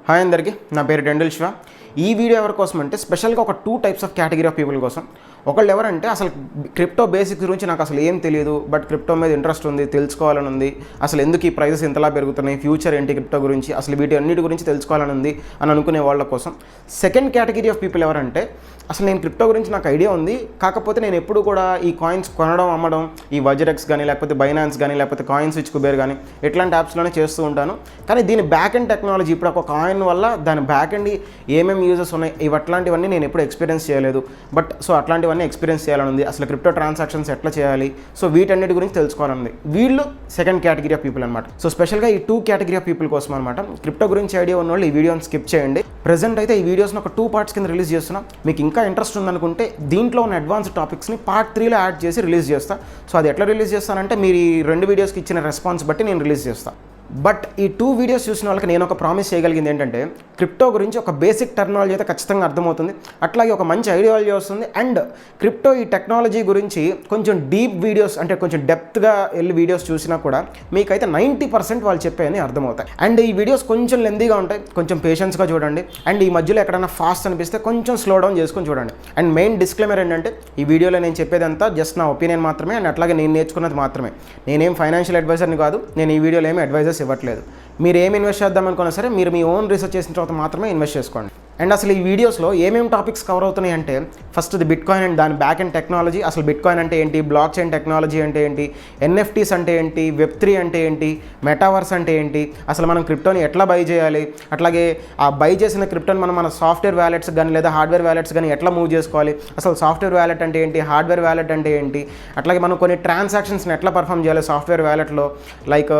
Hi అందరికీ, నా పేరు డెండల్ శివ. ఈ వీడియో ఎవరి కోసం అంటే స్పెషల్గా ఒక 2 types of category of people కోసం. ఒకళ్ళు ఎవరంటే అసలు క్రిప్టో బేసిక్స్ గురించి నాకు అసలు ఏం తెలియదు, బట్ క్రిప్టో మీద ఇంట్రెస్ట్ ఉంది, తెలుసుకోవాలని ఉంది, అసలు ఎందుకు ఈ ప్రైజెస్ ఇంతలా పెరుగుతున్నాయి, ఫ్యూచర్ ఏంటి క్రిప్టో గురించి, అసలు వీటి అన్నిటి గురించి తెలుసుకోవాలని ఉంది అని అనుకునే వాళ్ళ కోసం. సెకండ్ కేటగిరీ ఆఫ్ పీపుల్ ఎవరంటే అసలు నేను క్రిప్టో గురించి నాకు ఐడియా ఉంది, కాకపోతే నేను ఎప్పుడు కూడా ఈ కాయిన్స్ కొనడం అమ్మడం ఈ వజరెక్స్ కానీ లేకపోతే బైనాన్స్ కానీ లేకపోతే కాయిన్ స్విచ్ కుబేర్ కానీ ఇట్లాంటి యాప్స్లోనే చేస్తూ ఉంటాను. కానీ దీని బ్యాక్ ఎండ్ టెక్నాలజీ ఇప్పుడు ఒక కాయిన్ వల్ల దాని బ్యాక్ ఎండ్ ఏమేమి యూజెస్ ఉన్నాయి అట్లాంటివన్నీ నేను ఎప్పుడు ఎక్స్పీరియన్స్ చేయలేదు, బట్ సో అట్లాంటివన్నీ ఎక్స్పీరియన్స్ చేయాలని ఉంది. అసలు క్రిప్టో ట్రాన్సాక్షన్స్ ఎట్లా చేయాలి, సో వీటన్నిటి గురించి తెలుసుకోవాలని వీళ్ళు సెకండ్ కేటగిరీ ఆఫ్ పీపుల్ అనమాట. సో స్పెషల్గా ఈ 2 కేటగిరీ ఆఫ్ పీపుల్ కోసం అనమాట. క్రిప్టో గురించి ఐడియా ఉన్న వాళ్ళు ఈ వీడియోని స్కిప్ చేయండి. ప్రెజెంట్ అయితే ఈ వీడియోస్ని ఒక 2 పార్ట్స్ కింద రిలీజ్ చేస్తున్నాం. మీకు ఇంకా ఇంట్రెస్ట్ ఉందనుకుంటే దీంట్లో ఉన్న అడ్వాన్స్ టాపిక్స్ని పార్ట్ 3లో యాడ్ చేసి రిలీజ్ చేస్తా. సో అది ఎట్లా రిలీజ్ చేస్తానంటే మీరు ఈ 2 వీడియోస్కి ఇచ్చిన రెస్పాన్స్ బట్టి నేను రిలీజ్ చేస్తాను. బట్ ఈ 2 వీడియోస్ చూసిన వాళ్ళకి నేను ఒక ప్రామిస్ చేయగలిగింది ఏంటంటే క్రిప్టో గురించి ఒక బేసిక్ టెక్నాలజీ అయితే ఖచ్చితంగా అర్థమవుతుంది, అట్లాగే ఒక మంచి ఐడియాలజీ వస్తుంది. అండ్ క్రిప్టో ఈ టెక్నాలజీ గురించి కొంచెం డీప్ వీడియోస్ అంటే కొంచెం డెప్త్గా వెళ్ళి వీడియోస్ చూసినా కూడా మీకైతే 90% వాళ్ళు చెప్పేవి అర్థమవుతాయి. అండ్ ఈ వీడియోస్ కొంచెం లెందీగా ఉంటాయి, కొంచెం పేషెన్స్గా చూడండి. అండ్ ఈ మధ్యలో ఎక్కడైనా ఫాస్ట్ అనిపిస్తే కొంచెం స్లో డౌన్ చేసుకొని చూడండి. అండ్ మెయిన్ డిస్క్లైమర్ ఏంటంటే ఈ వీడియోలో నేను చెప్పేదంతా జస్ట్ నా ఒపీనియన్ మాత్రమే, అండ్ అట్లాగే నేను నేర్చుకున్నది మాత్రమే. నేనేం ఫైనాన్షియల్ అడ్వైజర్ని కాదు, నేను ఈ వీడియోలో ఏమి అడ్వైజర్స్ ఇవ్వట్లేదు. మీరు ఏమి ఇన్వెస్ట్ చేద్దాం అనుకున్నా సరే మీరు మీ ఓన్ రీసెర్చ్ చేసిన తర్వాత మాత్రమే ఇన్వెస్ట్ చేసుకోండి. అండ్ అసలు ఈ వీడియోస్లో ఏమేమి టాపిక్స్ కవర్ అవుతున్నాయి అంటే first the bit coin and దాని బ్యాక్ అండ్ టెక్నాలజీ. అసలు బిట్ కాయిన్ అంటే ఏంటి, బ్లాక్ చైన్ టెక్నాలజీ అంటే ఏంటి, ఎన్ఎఫ్టీస్ అంటే ఏంటి, వెబ్3 అంటే ఏంటి, మెటావర్స్ అంటే ఏంటి, అసలు మనం క్రిప్టోని ఎట్లా బై చేయాలి, అట్లాగే ఆ బై చేసిన క్రిప్టోని మనం మన సాఫ్ట్వేర్ వ్యాలెట్స్ కానీ లేదా హార్డ్వేర్ వ్యాలెట్స్ కానీ ఎట్లా మూవ్ చేసుకోవాలి, అసలు సాఫ్ట్వేర్ వ్యాలెట్ అంటే ఏంటి, హార్డ్వేర్ వ్యాలెట్ అంటే ఏంటి, అట్లాగే మనం కొన్ని ట్రాన్సాక్షన్స్ని ఎట్లా పర్ఫామ్ చేయాలి సాఫ్ట్వేర్ వ్యాలెట్లో, లైక్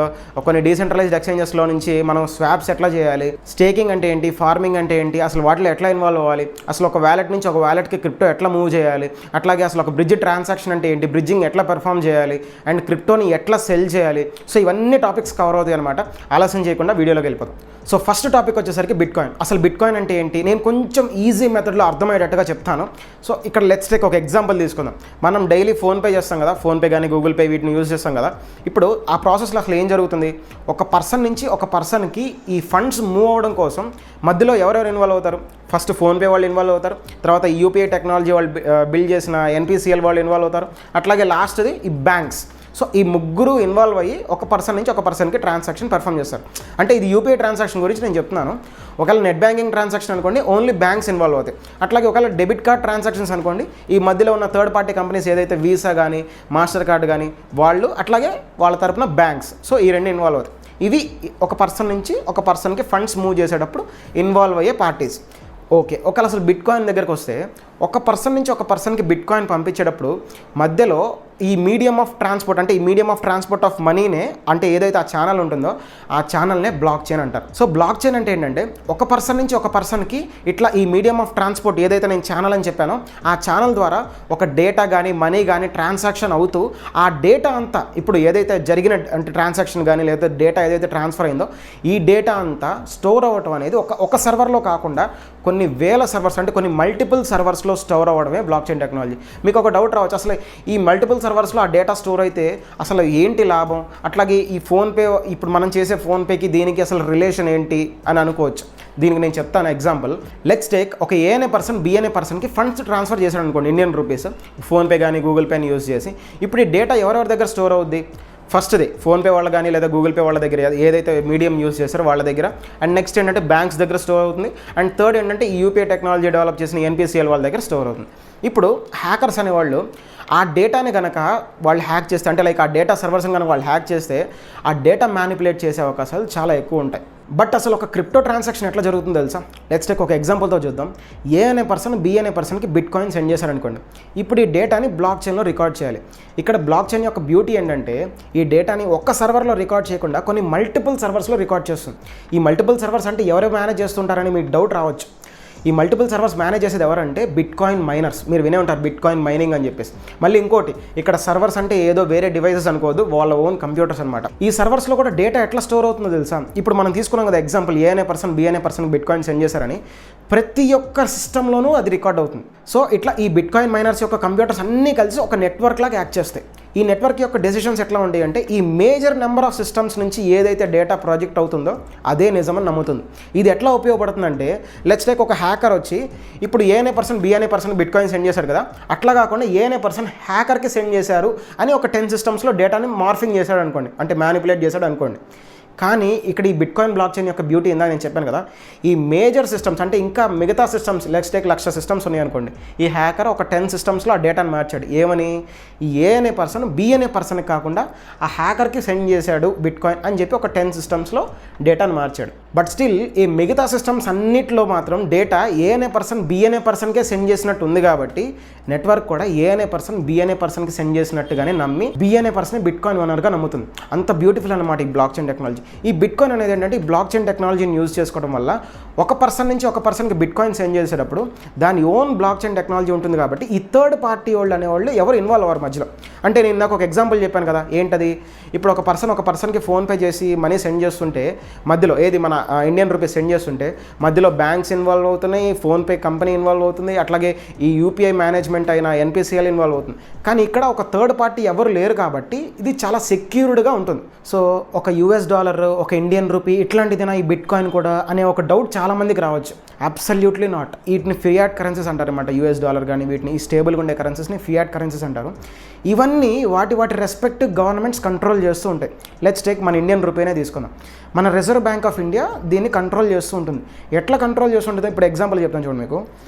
కొన్ని డీసెంట్రలైజ్డ్ ఎక్స్చేంజెస్లో నుంచి మనం స్వాప్స్ ఎట్లా చేయాలి, స్టేకింగ్ అంటే ఏంటి, ఫార్మింగ్ అంటే ఏంటి, అసలు వాటిలో ఎట్లా ఇన్వాల్వ్ అవ్వాలి, అసలు ఒక వ్యాలెట్ నుంచి ఒక వ్యాలెట్కి క్రిప్టో ఎట్లా మూవ్ చేయాలి, అట్లాగే అసలు ఒక బ్రిడ్జ్ ట్రాన్సాక్షన్ అంటే ఏంటి, బ్రిడ్జింగ్ ఎట్లా పెర్ఫామ్ చేయాలి, అండ్ క్రిప్టోని ఎట్లా సెల్ చేయాలి. సో ఇవన్నీ టాపిక్స్ కవర్ అవుతాయి అనమాట. ఆలస్యం చేయకుండా వీడియోలోకి వెళ్ళిపోతాం. సో ఫస్ట్ టాపిక్ వచ్చేసరికి బిట్ కాయిన్. అసలు బిట్ కాయిన్ అంటే ఏంటి నేను కొంచెం ఈజీ మెథడ్లో అర్థమయ్యేటట్టుగా చెప్తాను. సో ఇక్కడ లెట్స్ టేక్ ఒక ఎగ్జాంపుల్ తీసుకుందాం. మనం డైలీ ఫోన్పే చేస్తాం కదా, ఫోన్పే కానీ గూగుల్ పే వీటిని యూజ్ చేస్తాం కదా. ఇప్పుడు ఆ ప్రాసెస్లో అసలు ఏం జరుగుతుంది, ఒక పర్సన్ నుంచి ఒక పర్సన్కి ఈ ఫండ్స్ మూవ్ అవ్వడం కోసం మధ్యలో ఎవరెవరు ఇన్వాల్వ్ అవుతారు. ఫస్ట్ ఫోన్పే వాళ్ళు ఇన్వాల్వ్ అవుతారు, తర్వాత యూపీఐ టెక్నాలజీ వాళ్ళు బిల్డ్ చేసిన ఎన్పిసిఎల్ వాళ్ళు ఇన్వాల్వ్ అవుతారు, అట్లాగే లాస్ట్ది ఈ బ్యాంక్స్. సో ఈ ముగ్గురు ఇన్వాల్వ్ అయ్యి ఒక పర్సన్ నుంచి ఒక పర్సన్కి ట్రాన్సాక్షన్ పర్ఫామ్ చేస్తారు. అంటే ఇది యూపీఐ ట్రాన్సాక్షన్ గురించి నేను చెప్తున్నాను. ఒకవేళ నెట్ బ్యాంకింగ్ ట్రాన్సాక్షన్ అనుకోండి, ఓన్లీ బ్యాంక్స్ ఇన్వాల్వ్ అవుతాయి. అట్లాగే ఒకవేళ డెబిట్ కార్డ్ ట్రాన్సాక్షన్స్ అనుకోండి, ఈ మధ్యలో ఉన్న థర్డ్ పార్టీ కంపెనీస్ ఏదైతే వీసా కానీ మాస్టర్ కార్డ్ కానీ వాళ్ళు, అట్లాగే వాళ్ళ తరపున బ్యాంక్స్. సో ఈ 2 ఇన్వాల్వ్ అవుతాయి. ఇవి ఒక పర్సన్ నుంచి ఒక పర్సన్కి ఫండ్స్ మూవ్ చేసేటప్పుడు ఇన్వాల్వ్ అయ్యే పార్టీస్. ఓకే, ఒకవేళ అసలు బిట్ కాయిన్ దగ్గరకు వస్తే ఒక పర్సన్ నుంచి ఒక పర్సన్కి బిట్ కాయిన్ పంపించేటప్పుడు మధ్యలో ఈ మీడియం ఆఫ్ ట్రాన్స్పోర్ట్ అంటే ఈ మీడియం ఆఫ్ ట్రాన్స్పోర్ట్ ఆఫ్ మనీనే, అంటే ఏదైతే ఆ ఛానల్ ఉంటుందో ఆ ఛానల్నే బ్లాక్ చైన్ అంటారు. సో బ్లాక్ చైన్ అంటే ఏంటంటే ఒక పర్సన్ నుంచి ఒక పర్సన్కి ఇట్లా ఈ మీడియం ఆఫ్ ట్రాన్స్పోర్ట్ ఏదైతే నేను ఛానల్ అని చెప్పానో ఆ ఛానల్ ద్వారా ఒక డేటా కానీ మనీ కానీ ట్రాన్సాక్షన్ అవుతూ ఆ డేటా అంతా ఇప్పుడు ఏదైతే జరిగిన అంటే ట్రాన్సాక్షన్ కానీ లేదా డేటా ఏదైతే ట్రాన్స్ఫర్ అయిందో ఈ డేటా అంతా స్టోర్ అవ్వటం అనేది ఒక సర్వర్లో కాకుండా కొన్ని వేల సర్వర్స్ అంటే కొన్ని మల్టిపుల్ సర్వర్స్లో స్టోర్ అవ్వడమే బ్లాక్ చైన్ టెక్నాలజీ. మీకు ఒక డౌట్ రావచ్చు, అసలు ఈ మల్టిపుల్ సర్వర్స్లో ఆ డేటా స్టోర్ అయితే అసలు ఏంటి లాభం, అట్లాగే ఈ ఫోన్పే ఇప్పుడు మనం చేసే ఫోన్పేకి దీనికి అసలు రిలేషన్ ఏంటి అని అనుకోవచ్చు. దీనికి నేను చెప్తాను ఎగ్జాంపుల్. లెట్స్ టేక్ ఒక ఏ అనే పర్సన్ బి అనే పర్సన్కి ఫండ్స్ ట్రాన్స్ఫర్ చేశాడు అనుకోండి, ఇండియన్ రూపీస్, ఫోన్పే కానీ గూగుల్ పేని యూజ్ చేసి. ఇప్పుడు ఈ డేటా ఎవరెవరి దగ్గర స్టోర్ అవుద్ది, ఫస్ట్ది ఫోన్పే వాళ్ళ కానీ లేదా గూగుల్ పే వాళ్ళ దగ్గర ఏదైతే మీడియం యూజ్ చేస్తారో వాళ్ళ దగ్గర, అండ్ నెక్స్ట్ ఏంటంటే బ్యాంక్స్ దగ్గర స్టోర్ అవుతుంది, అండ్ థర్డ్ ఏంటంటే ఈ యూపీఐ టెక్నాలజీ డెవలప్ చేసిన ఎన్పిసిఎల్ వాళ్ళ దగ్గర స్టోర్ అవుతుంది. ఇప్పుడు హ్యాకర్స్ అనేవాళ్ళు ఆ డేటాని కనుక వాళ్ళు హ్యాక్ చేస్తే, అంటే లైక్ ఆ డేటా సర్వర్స్ని కనుక వాళ్ళు హ్యాక్ చేస్తే ఆ డేటా మ్యానిపులేట్ చేసే అవకాశాలు చాలా ఎక్కువ ఉంటాయి. బట్ అసలు ఒక క్రిప్టో ట్రాన్సాక్షన్ ఎట్లా జరుగుతుందో తెలుసా? లెట్స్ టేక్ ఒక ఎగ్జాంపుల్తో చూద్దాం. ఏ అనే పర్సన్ బి అనే పర్సన్కి బిట్ కాయిన్ సెండ్ చేశారనుకోండి. ఇప్పుడు ఈ డేటాని బ్లాక్ చైన్లో రికార్డ్ చేయాలి. ఇక్కడ బ్లాక్ చైన్ యొక్క బ్యూటీ ఏంటంటే ఈ డేటాని ఒక్క సర్వర్లో రికార్డ్ చేయకుండా కొన్ని మల్టిపుల్ సర్వర్స్లో రికార్డ్ చేస్తుంది. ఈ మల్టిపుల్ సర్వర్స్ అంటే ఎవరు మేనేజ్ చేస్తుంటారని మీకు డౌట్ రావచ్చు. ఈ మల్టిపుల్ సర్వర్స్ మేనేజ్ చేసేది ఎవరంటే బిట్ కాయిన్ మైనర్స్. మీరు వినే ఉంటారు బిట్ కాయిన్ మైనింగ్ అని చెప్పేసి. మళ్ళీ ఇంకోటి, ఇక్కడ సర్వర్స్ అంటే ఏదో వేరే డివైసెస్ అనుకోవద్దు, వాళ్ళ ఓన్ కంప్యూటర్స్ అనమాట. ఈ సర్వర్స్లో కూడా డేటా ఎట్లా స్టోర్ అవుతుందో తెలుసా? ఇప్పుడు మనం తీసుకున్నాం కదా ఎగ్జాంపుల్, ఏ అనే పర్సన్ బి అనే పర్సన్ బిట్ కాయిన్ సెండ్ చేశారని, ప్రతి ఒక్క సిస్టంలోనూ అది రికార్డ్ అవుతుంది. సో ఇట్లా ఈ బిట్ కాయిన్ మైనర్స్ యొక్క కంప్యూటర్స్ అన్నీ కలిసి ఒక నెట్వర్క్ లాగా యాక్ట్ చేస్తాయి. ఈ నెట్వర్క్ యొక్క డెసిషన్స్ ఎట్లా ఉంటాయి అంటే ఈ మేజర్ నెంబర్ ఆఫ్ సిస్టమ్స్ నుంచి ఏదైతే డేటా ప్రాజెక్ట్ అవుతుందో అదే నిజమని నమ్ముతుంది. ఇది ఎట్లా ఉపయోగపడుతుందంటే లెట్స్ టేక్ ఒక హ్యాకర్ వచ్చి ఇప్పుడు ఏ అనే పర్సన్ బి అనే పర్సన్ బిట్ కాయిన్ సెండ్ చేశారు కదా, అట్లా కాకుండా ఏ అనే పర్సన్ హ్యాకర్కి సెండ్ చేశారు అని ఒక 10 సిస్టమ్స్లో డేటాని మార్ఫింగ్ చేశాడు అనుకోండి, అంటే మ్యానిపులేట్ చేశాడు అనుకోండి. కానీ ఇక్కడ ఈ బిట్ కాయిన్ బ్లాక్ చైన్ యొక్క బ్యూటీ ఏందా నేను చెప్పాను కదా, ఈ మేజర్ సిస్టమ్స్ అంటే ఇంకా మిగతా సిస్టమ్స్ లెట్స్ టేక్ 1,00,000 సిస్టమ్స్ ఉన్నాయి అనుకోండి, ఈ హ్యాకర్ ఒక 10 సిస్టమ్స్లో ఆ డేటాను మార్చాడు. ఏమని ఈ ఏ అనే పర్సన్ బి అనే పర్సన్కి కాకుండా ఆ హ్యాకర్కి సెండ్ చేశాడు బిట్ కాయిన్ అని చెప్పి ఒక 10 సిస్టమ్స్లో డేటాను మార్చాడు. బట్ స్టిల్ ఈ మిగతా సిస్టమ్స్ అన్నిట్లో మాత్రం డేటా ఏ అనే పర్సన్ బి అనే పర్సన్కే సెండ్ చేసినట్టు ఉంది కాబట్టి నెట్వర్క్ కూడా ఏ అనే పర్సన్ బి అనే పర్సన్కి సెండ్ చేసినట్టుగానే నమ్మి బి అనే పర్సన్ బిట్ కాయిన్ ఓనర్గా నమ్ముతుంది. అంత బ్యూటిఫుల్ అనమాట ఈ బ్లాక్ చైన్ టెక్నాలజీ. ఈ బిట్ కాయిన్ అనేది ఏంటంటే ఈ బ్లాక్ చైన్ టెక్నాలజీని యూజ్ చేసుకోవడం వల్ల ఒక పర్సన్ నుంచి ఒక పర్సన్కి బిట్ కాయిన్ సెండ్ చేసేటప్పుడు దాని ఓన్ బ్లాక్ చైన్ టెక్నాలజీ ఉంటుంది కాబట్టి ఈ థర్డ్ పార్టీ వాళ్ళు అనేవాళ్ళు ఎవరు ఇన్వాల్వ్ అవ్వరు మధ్యలో. అంటే నేను నాకు ఒక ఎగ్జాంపుల్ చెప్పాను కదా, ఏంటది, ఇప్పుడు ఒక పర్సన్కి ఫోన్పే చేసి మనీ సెండ్ చేస్తుంటే మధ్యలో ఏది మన ఇండియన్ రూపీస్ సెండ్ చేస్తుంటే మధ్యలో బ్యాంక్స్ ఇన్వాల్వ్ అవుతున్నాయి, ఫోన్పే కంపెనీ ఇన్వాల్వ్ అవుతుంది, అట్లాగే ఈ యూపీఐ మేనేజ్మెంట్ అయిన ఎన్పిసిఎల్ ఇన్వాల్వ్ అవుతుంది. కానీ ఇక్కడ ఒక థర్డ్ పార్టీ ఎవరు లేరు కాబట్టి ఇది చాలా సెక్యూర్డ్గా ఉంటుంది. సో ఒక $, ఒక ఇండియన్ రూపీ ఇట్లాంటిదినా ఈ బిట్ కాయిన్ కూడా అనే ఒక డౌట్ చాలామందికి రావచ్చు. Absolutely not. వీటిని ఫియాట్ కరెన్సీస్ అంటారు అనమాట. $, కానీ వీటిని ఈ స్టేబుల్గా ఉండే కరెన్సీస్ని ఫియాట్ కరెన్సీస్ అంటారు. ఇవన్నీ వాటి రెస్పెక్టివ్ గవర్నమెంట్స్ కంట్రోల్ చేస్తూ ఉంటాయి. లెట్స్ టేక్ మన ఇండియన్ రూపీనే తీసుకుందాం. మన రిజర్వ్ బ్యాంక్ ఆఫ్ ఇండియా దీన్ని కంట్రోల్ చేస్తూ ఉంటుంది. ఎట్లా కంట్రోల్ చేస్తుంటుందో ఇప్పుడు ఎగ్జాంపుల్ చెప్తాను చూడండి. మీకు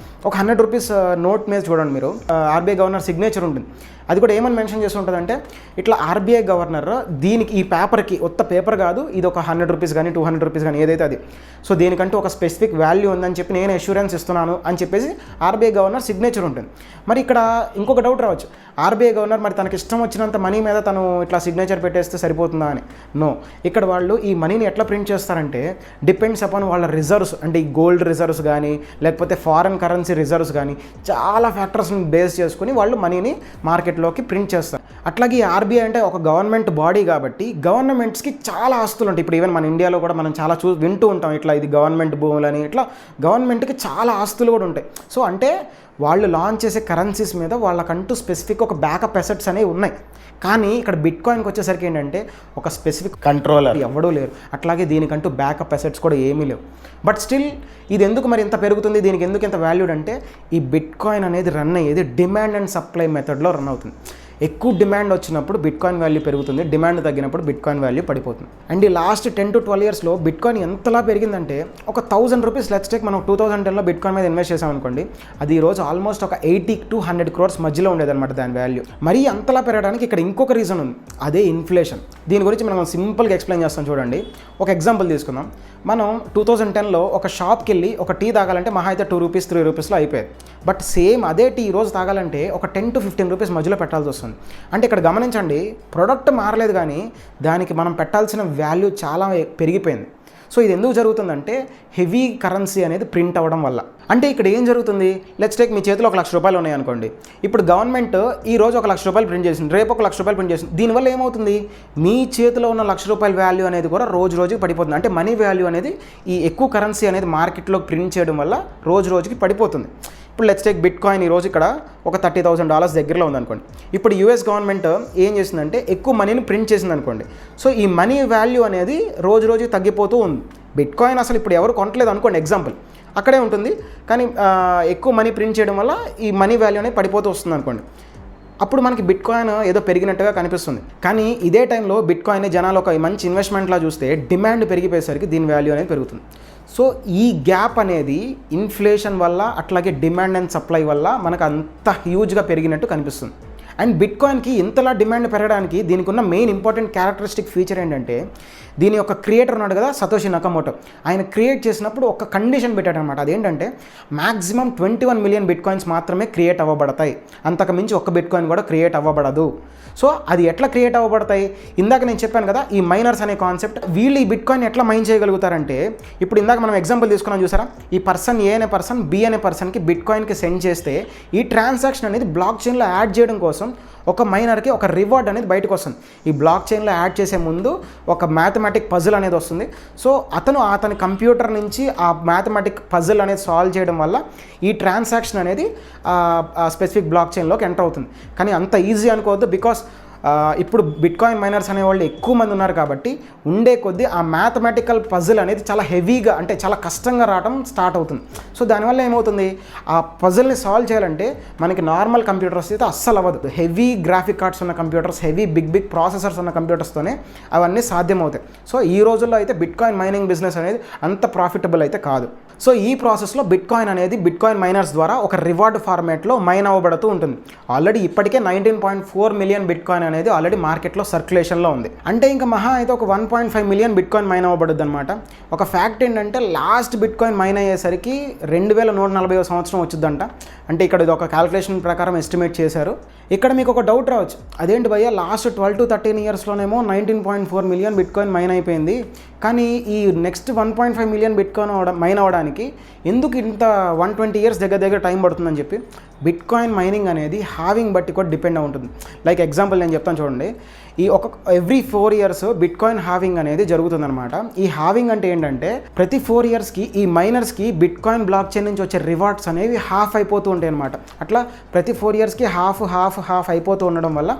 ఒక 100 రూపీస్ నోట్ మీద చూడండి మీరు ఆర్బీఐ గవర్నర్ సిగ్నేచర్ ఉంటుంది. అది కూడా ఏమని మెన్షన్ చేస్తూ ఉంటుందంటే ఇట్లా ఆర్బీఐ గవర్నర్ దీనికి ఈ పేపర్కి ఒక్క పేపర్ కాదు, ఇది ఒక 100 రూపీస్ కానీ 200 రూపీస్ కానీ ఏదైతే అది, సో దీనికంటూ ఒక స్పెసిఫిక్ వాల్యూ ఉందని చెప్పి నేను అష్యూరెన్స్ ఇస్తున్నాను అని చెప్పేసి ఆర్బీఐ గవర్నర్ సిగ్నేచర్ ఉంటుంది. మరి ఇక్కడ ఇంకొక డౌట్ రావచ్చు, ఆర్బీఐ గవర్నర్ మరి తనకి ఇష్టం వచ్చినంత మనీ మీద తను ఇట్లా సిగ్నేచర్ పెట్టేస్తే సరిపోతుందా అని. నో, ఇక్కడ వాళ్ళు ఈ మనీని ఎట్లా ప్రింట్ చేస్తారంటే డిపెండ్స్ అపాన్ వాళ్ళ రిజర్వ్స్, అంటే ఈ గోల్డ్ రిజర్వ్స్ కానీ లేకపోతే ఫారెన్ కరెన్సీ రిజర్వ్స్ కానీ చాలా ఫ్యాక్టర్స్ని బేస్ చేసుకుని వాళ్ళు మనీని మార్కెట్లోకి ప్రింట్ చేస్తారు. అట్లాగే ఈ ఆర్బీఐ అంటే ఒక గవర్నమెంట్ బాడీ కాబట్టి గవర్నమెంట్స్కి చాలా ఆస్తులు ఉంటాయి. ఇప్పుడు ఈవెన్ మన ఇండియాలో కూడా మనం చాలా వింటూ ఉంటాం ఇట్లా ఇది గవర్నమెంట్ భూములని, ఇట్లా గవర్నమెంట్కి చాలా ఆస్తులు కూడా ఉంటాయి. సో అంటే వాళ్ళు లాంచ్ చేసే కరెన్సీస్ మీద వాళ్ళకంటూ స్పెసిఫిక్ ఒక బ్యాకప్ అసెట్స్ అనేవి ఉన్నాయి. కానీ ఇక్కడ బిట్ కాయిన్కి వచ్చేసరికి ఏంటంటే ఒక స్పెసిఫిక్ కంట్రోలర్ ఎవడూ లేరు, అట్లాగే దీనికంటూ బ్యాకప్ అసెట్స్ కూడా ఏమీ లేవు. బట్ స్టిల్ ఇది ఎందుకు మరి ఇంత పెరుగుతుంది, దీనికి ఎందుకు ఇంత వాల్యూడ్ అంటే ఈ బిట్ కాయిన్ అనేది రన్ అయ్యేది డిమాండ్ అండ్ సప్లై మెథడ్లో రన్ అవుతుంది. ఎక్కువ డిమాండ్ వచ్చినప్పుడు బిట్ కాయిన్ వాల్యూ పెరుగుతుంది, డిమాండ్ తగ్గినప్పుడు బిట్ కాయిన్ వాల్యూ పడిపోతుంది. అండ్ ఈ లాస్ట్ 10 to 12 ఇయర్స్లో బిట్ కాయిన్ ఎంతలా పెరిగిందంటే ఒక 1000 రూపీస్ లెట్స్ టేక్ మనం 2010లో బిట్ కాయిన్ మీద ఇన్వెస్ట్ చేసాం అనుకోండి, అది ఈరోజు ఆల్మోస్ట్ ఒక 80 to 100 crores మధ్యలో ఉండేదన్నమాట దాని వాల్యూ. మరీ అంతలా పెరగడానికి ఇక్కడ ఇంకొక రీజన్ ఉంది, అదే ఇన్ఫ్లేషన్. దీని గురించి మనం సింపుల్గా ఎక్స్ప్లెయిన్ చేస్తాం చూడండి. ఒక ఎగ్జాంపుల్ తీసుకుందాం. మనం 2010లో ఒక షాప్కి వెళ్ళి ఒక టీ తాగాలంటే మహా అయితే 2 రూపీస్ 3 రూపీస్లో అయిపోయేది. బట్ సేమ్ అదే టీ ఈరోజు తాగాలంటే ఒక 10 to 15 రూపీస్ మధ్యలో పెట్టాల్సి వస్తుంది. అంటే ఇక్కడ గమనించండి, ప్రోడక్ట్ మారలేదు కానీ దానికి మనం పెట్టాల్సిన వాల్యూ చాలా పెరిగిపోయింది. సో ఇది ఎందుకు జరుగుతుందంటే హెవీ కరెన్సీ అనేది ప్రింట్ అవ్వడం వల్ల. అంటే ఇక్కడ ఏం జరుగుతుంది, లెట్స్ టేక్ మీ చేతిలో ఒక ₹1,00,000 ఉన్నాయి అనుకోండి. ఇప్పుడు గవర్నమెంట్ ఈ రోజు ఒక ₹1,00,000 ప్రింట్ చేసింది, రేపు ఒక ₹1,00,000 ప్రింట్ చేసింది. దీనివల్ల ఏమవుతుంది, మీ చేతిలో ఉన్న ₹1,00,000 వాల్యూ అనేది కూడా రోజు రోజుకి పడిపోతుంది. అంటే మనీ వాల్యూ అనేది ఈ ఎక్కువ కరెన్సీ అనేది మార్కెట్లో ప్రింట్ చేయడం వల్ల రోజు రోజుకి పడిపోతుంది. ఇప్పుడు లెట్స్ టేక్ బిట్ కాయిన్ ఈరోజు ఇక్కడ ఒక $30,000 దగ్గరలో ఉందనుకోండి. ఇప్పుడు యూఎస్ గవర్నమెంట్ ఏం చేసిందంటే ఎక్కువ మనీని ప్రింట్ చేసింది అనుకోండి. సో ఈ మనీ వాల్యూ అనేది రోజు రోజు తగ్గిపోతూ ఉంది. బిట్ కాయిన్ అసలు ఇప్పుడు ఎవరు కొనట్లేదు అనుకోండి, ఎగ్జాంపుల్ అక్కడే ఉంటుంది, కానీ ఎక్కువ మనీ ప్రింట్ చేయడం వల్ల ఈ మనీ వాల్యూ అనేది పడిపోతూ వస్తుంది అనుకోండి. అప్పుడు మనకి బిట్ కాయిన్ ఏదో పెరిగినట్టుగా కనిపిస్తుంది. కానీ ఇదే టైంలో బిట్ కాయిన్ జనాలు ఒక మంచి ఇన్వెస్ట్మెంట్లా చూస్తే డిమాండ్ పెరిగిపోయేసరికి దీని వాల్యూ అనేది పెరుగుతుంది. సో ఈ గ్యాప్ అనేది ఇన్ఫ్లేషన్ వల్ల అట్లాగే డిమాండ్ అండ్ సప్లై వల్ల మనకు అంత హ్యూజ్గా పెరిగినట్టు కనిపిస్తుంది. అండ్ బిట్ కాయిన్కి ఇంతలా డిమాండ్ పెరగడానికి దీనికి ఉన్న మెయిన్ ఇంపార్టెంట్ క్యారెక్టరిస్టిక్ ఫీచర్ ఏంటంటే దీని యొక్క క్రియేటర్ ఉన్నాడు కదా సతోషి నకమోటో, ఆయన క్రియేట్ చేసినప్పుడు ఒక కండిషన్ పెట్టాడనమాట. అదేంటంటే మ్యాక్సిమం 21 మిలియన్ బిట్ కాయిన్స్ మాత్రమే క్రియేట్ అవ్వబడతాయి, అంతకు మించి ఒక్క బిట్ కాయిన్ కూడా క్రియేట్ అవ్వబడదు. సో అది ఎట్లా క్రియేట్ అవ్వబడతాయి, ఇందాక నేను చెప్పాను కదా ఈ మైనర్స్ అనే కాన్సెప్ట్. వీళ్ళు ఈ బిట్ కాయిన్ ఎట్లా మైన్ చేయగలుగుతారంటే ఇప్పుడు ఇందాక మనం ఎగ్జాంపుల్ తీసుకున్నాం చూసారా, ఈ పర్సన్ ఏ అనే పర్సన్ బి అనే పర్సన్కి బిట్ కాయిన్కి సెండ్ చేస్తే ఈ ట్రాన్సాక్షన్ అనేది బ్లాక్ చైన్లో యాడ్ చేయడం కోసం ఒక మైనర్కి ఒక రివార్డ్ అనేది బయటకు వస్తుంది. ఈ బ్లాక్ చైన్లో యాడ్ చేసే ముందు ఒక మ్యాథమెటిక్ పజిల్ అనేది వస్తుంది. సో అతని కంప్యూటర్ నుంచి ఆ మ్యాథమెటిక్ పజిల్ అనేది సాల్వ్ చేయడం వల్ల ఈ ట్రాన్సాక్షన్ అనేది స్పెసిఫిక్ బ్లాక్ చైన్లోకి ఎంటర్ అవుతుంది. కానీ అంత ఈజీ అనుకోవద్దు, బికాస్ ఇప్పుడు బిట్కాయిన్ మైనర్స్ అనేవాళ్ళు ఎక్కువ మంది ఉన్నారు కాబట్టి ఉండే కొద్దీ ఆ మ్యాథమెటికల్ పజిల్ అనేది చాలా హెవీగా అంటే చాలా కష్టంగా రావడం స్టార్ట్ అవుతుంది. సో దానివల్ల ఏమవుతుంది, ఆ పజిల్ని సాల్వ్ చేయాలంటే మనకి నార్మల్ కంప్యూటర్స్ అయితే అస్సలు అవ్వదు. హెవీ గ్రాఫిక్ కార్డ్స్ ఉన్న కంప్యూటర్స్, హెవీ బిగ్ ప్రాసెసర్స్ ఉన్న కంప్యూటర్స్తోనే అవన్నీ సాధ్యమవుతాయి. సో ఈ రోజుల్లో అయితే బిట్కాయిన్ మైనింగ్ బిజినెస్ అనేది అంత ప్రాఫిటబుల్ అయితే కాదు. సో ఈ ప్రాసెస్లో బిట్కాయిన్ అనేది బిట్కాయిన్ మైనర్స్ ద్వారా ఒక రివార్డ్ ఫార్మేట్లో మైన్ అవ్వబడుతూ ఉంటుంది. ఆల్రెడీ ఇప్పటికే 19.4 మిలియన్ బిట్కాయిన్ అనేది ఆల్రెడీ మార్కెట్లో సర్క్యులేషన్లో ఉంది. అంటే ఇంకా మహా అయితే ఒక 1.5 మిలియన్ బిట్కాయిన్ మైన్ అవ్వబడుద్ది అనమాట. ఒక ఫ్యాక్ట్ ఏంటంటే లాస్ట్ బిట్కాయిన్ మైన్ అయ్యేసరికి 2140 సంవత్సరం వచ్చిందంట. అంటే ఇక్కడ ఇది ఒక క్యాల్కులేషన్ ప్రకారం ఎస్టిమేట్ చేశారు. ఇక్కడ మీకు ఒక డౌట్ రావచ్చు, అదేంటి భయ్య లాస్ట్ 12 to 13 ఇయర్స్లోనేమో 19.4 మిలియన్ బిట్కాయిన్ మైన్ అయిపోయింది, కానీ ఈ నెక్స్ట్ 1.5 మిలియన్ బిట్కాయిన్ మైన్ అవ్వడానికి ఎందుకు ఇంత 120 ఇయర్స్ దగ్గర టైం పడుతుందని చెప్పి. బిట్కాయిన్ మైనింగ్ అనేది హావింగ్ బట్టి కూడా డిపెండ్ అయి ఉంటుంది. లైక్ ఎగ్జాంపుల్ నేను చెప్తాను చూడండి, ఈ ఎవ్రీ 4 ఇయర్స్ బిట్కాయిన్ హావింగ్ అనేది జరుగుతుందన్నమాట. ఈ హావింగ్ అంటే ఏంటంటే ప్రతి 4 ఇయర్స్కి ఈ మైనర్స్కి బిట్కాయిన్ బ్లాక్ చైన్ నుంచి వచ్చే రివార్డ్స్ అనేవి హాఫ్ అయిపోతూ ఉంటాయి అనమాట. అట్లా ప్రతి 4 ఇయర్స్కి హాఫ్ అయిపోతూ ఉండడం వల్ల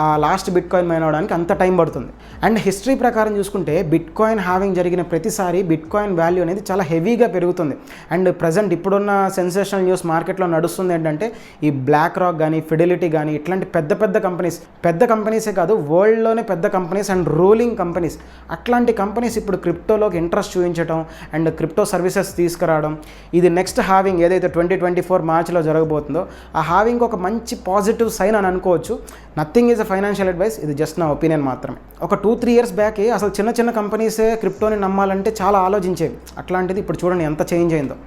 ఆ లాస్ట్ బిట్కాయిన్ మైన్ అవడానికి అంత టైం పడుతుంది. అండ్ హిస్టరీ ప్రకారం చూసుకుంటే బిట్కాయిన్ హావింగ్ జరిగిన ప్రతిసారి బిట్కాయిన్ వాల్యూ అనేది చాలా హెవీగా పెరుగుతుంది. అండ్ ప్రజెంట్ ఇప్పుడున్న సెన్సేషనల్ న్యూస్ మార్కెట్లో నడుస్తుంది ఏంటంటే ఈ బ్లాక్ రాక్ కానీ ఫిడెలిటీ కానీ ఇట్లాంటి పెద్ద కంపెనీసే కాదు, వరల్డ్లోనే పెద్ద కంపెనీస్ అండ్ రూలింగ్ కంపెనీస్, అట్లాంటి కంపెనీస్ ఇప్పుడు క్రిప్టోలోకి ఇంట్రెస్ట్ చూపించడం అండ్ క్రిప్టో సర్వీసెస్ తీసుకురావడం. ఇది నెక్స్ట్ హావింగ్ ఏదైతే 2024 మార్చ్లో జరగబోతుందో ఆ హావింగ్ ఒక మంచి పాజిటివ్ సైన్ అని అనుకోవచ్చు. Nothing is a financial advice, ఇది జస్ట్ నా ఒపీనియన్ మాత్రమే. ఒక 2-3 ఇయర్స్ బ్యాక్ అసలు చిన్న కంపెనీసే క్రిప్టోని నమ్మాలంటే చాలా ఆలోచించేవి, అట్లాంటిది ఇప్పుడు చూడండి ఎంత చేంజ్ అయిందో.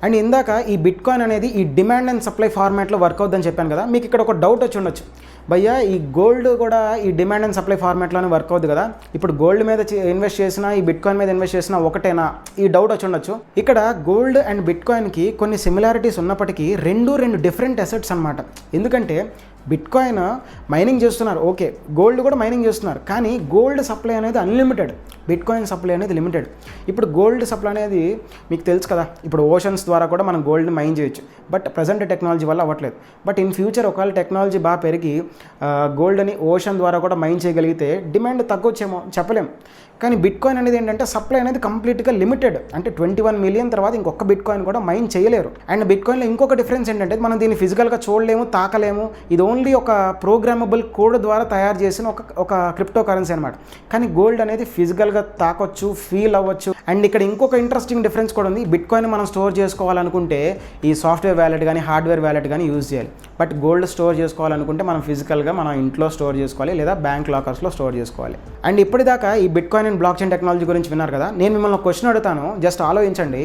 అండ్ ఇందాక ఈ బిట్కాయిన్ అనేది ఈ డిమాండ్ అండ్ సప్లై ఫార్మాట్లో వర్క్ అవుతుందని చెప్పాను కదా. మీకు ఇక్కడ ఒక డౌట్ వచ్చి ఉండొచ్చు, భయ్యా ఈ గోల్డ్ కూడా ఈ డిమాండ్ అండ్ సప్లై ఫార్మాట్లోనే వర్క్ అవుతుంది కదా, ఇప్పుడు గోల్డ్ మీద ఇన్వెస్ట్ చేసినా ఈ బిట్కాయిన్ మీద ఇన్వెస్ట్ చేసినా ఒకటేనా, ఈ డౌట్ వచ్చి ఉండొచ్చు. ఇక్కడ గోల్డ్ అండ్ బిట్కాయిన్కి కొన్ని సిమిలారిటీస్ ఉన్నప్పటికీ రెండు డిఫరెంట్ అసెట్స్ అనమాట. ఎందుకంటే బిట్కాయిన్ మైనింగ్ చేస్తున్నారు, ఓకే, గోల్డ్ కూడా మైనింగ్ చేస్తున్నారు, కానీ గోల్డ్ సప్లై అనేది అన్లిమిటెడ్, బిట్కాయిన్ సప్లై అనేది లిమిటెడ్. ఇప్పుడు గోల్డ్ సప్లై అనేది మీకు తెలుసు కదా, ఇప్పుడు ఓషన్స్ ద్వారా కూడా మనం గోల్డ్ని మైన్ చేయొచ్చు, బట్ ప్రజెంట్ టెక్నాలజీ వల్ల అవ్వట్లేదు. బట్ ఇన్ ఫ్యూచర్ ఒకవేళ టెక్నాలజీ బాగా పెరిగి గోల్డ్ని ఓషన్ ద్వారా కూడా మైన్ చేయగలిగితే డిమాండ్ తగ్గొచ్చేమో చెప్పలేం. కానీ బిట్కాయిన్ అనేది ఏంటంటే సప్లై అనేది కంప్లీట్గా లిమిటెడ్, అంటే 21 మిలియన్ తర్వాత ఇంకొక బిట్కాయిన్ కూడా మైన్ చేయలేరు. అండ్ బిట్కాయిన్లో ఇంకొక డిఫరెన్స్ ఏంటంటే మనం దీన్ని ఫిజికల్గా చూడలేము, తాకలేము, ఇది ఓన్లీ ఒక ప్రోగ్రామబుల్ కోడ్ ద్వారా తయారు చేసిన ఒక క్రిప్టో కరెన్సీ అనమాట. కానీ గోల్డ్ అనేది ఫిజికల్గా తాకొచ్చు, ఫీల్ అవ్వచ్చు. అండ్ ఇక్కడ ఇంకొక ఇంట్రెస్టింగ్ డిఫరెన్స్ కూడా ఉంది, బిట్కాయిన్ మనం స్టోర్ చేసుకోవాలనుకుంటే ఈ సాఫ్ట్వేర్ వ్యాలెట్ కానీ హార్డ్వేర్ వ్యాలెట్ కానీ యూజ్ చేయాలి. బట్ గోల్డ్ స్టోర్ చేసుకోవాలనుకుంటే మనం ఫిజికల్గా మన ఇంట్లో స్టోర్ చేసుకోవాలి లేదా బ్యాంక్ లాకర్స్లో స్టోర్ చేసుకోవాలి. అండ్ ఇప్పటిదాకా ఈ bitcoin and black chain technology గురించి విన్నారు కదా. నేను మిమ్మల్ని ఒక క్వశ్చన్ అడుగుతాను, జస్ట్ ఆలోచించండి.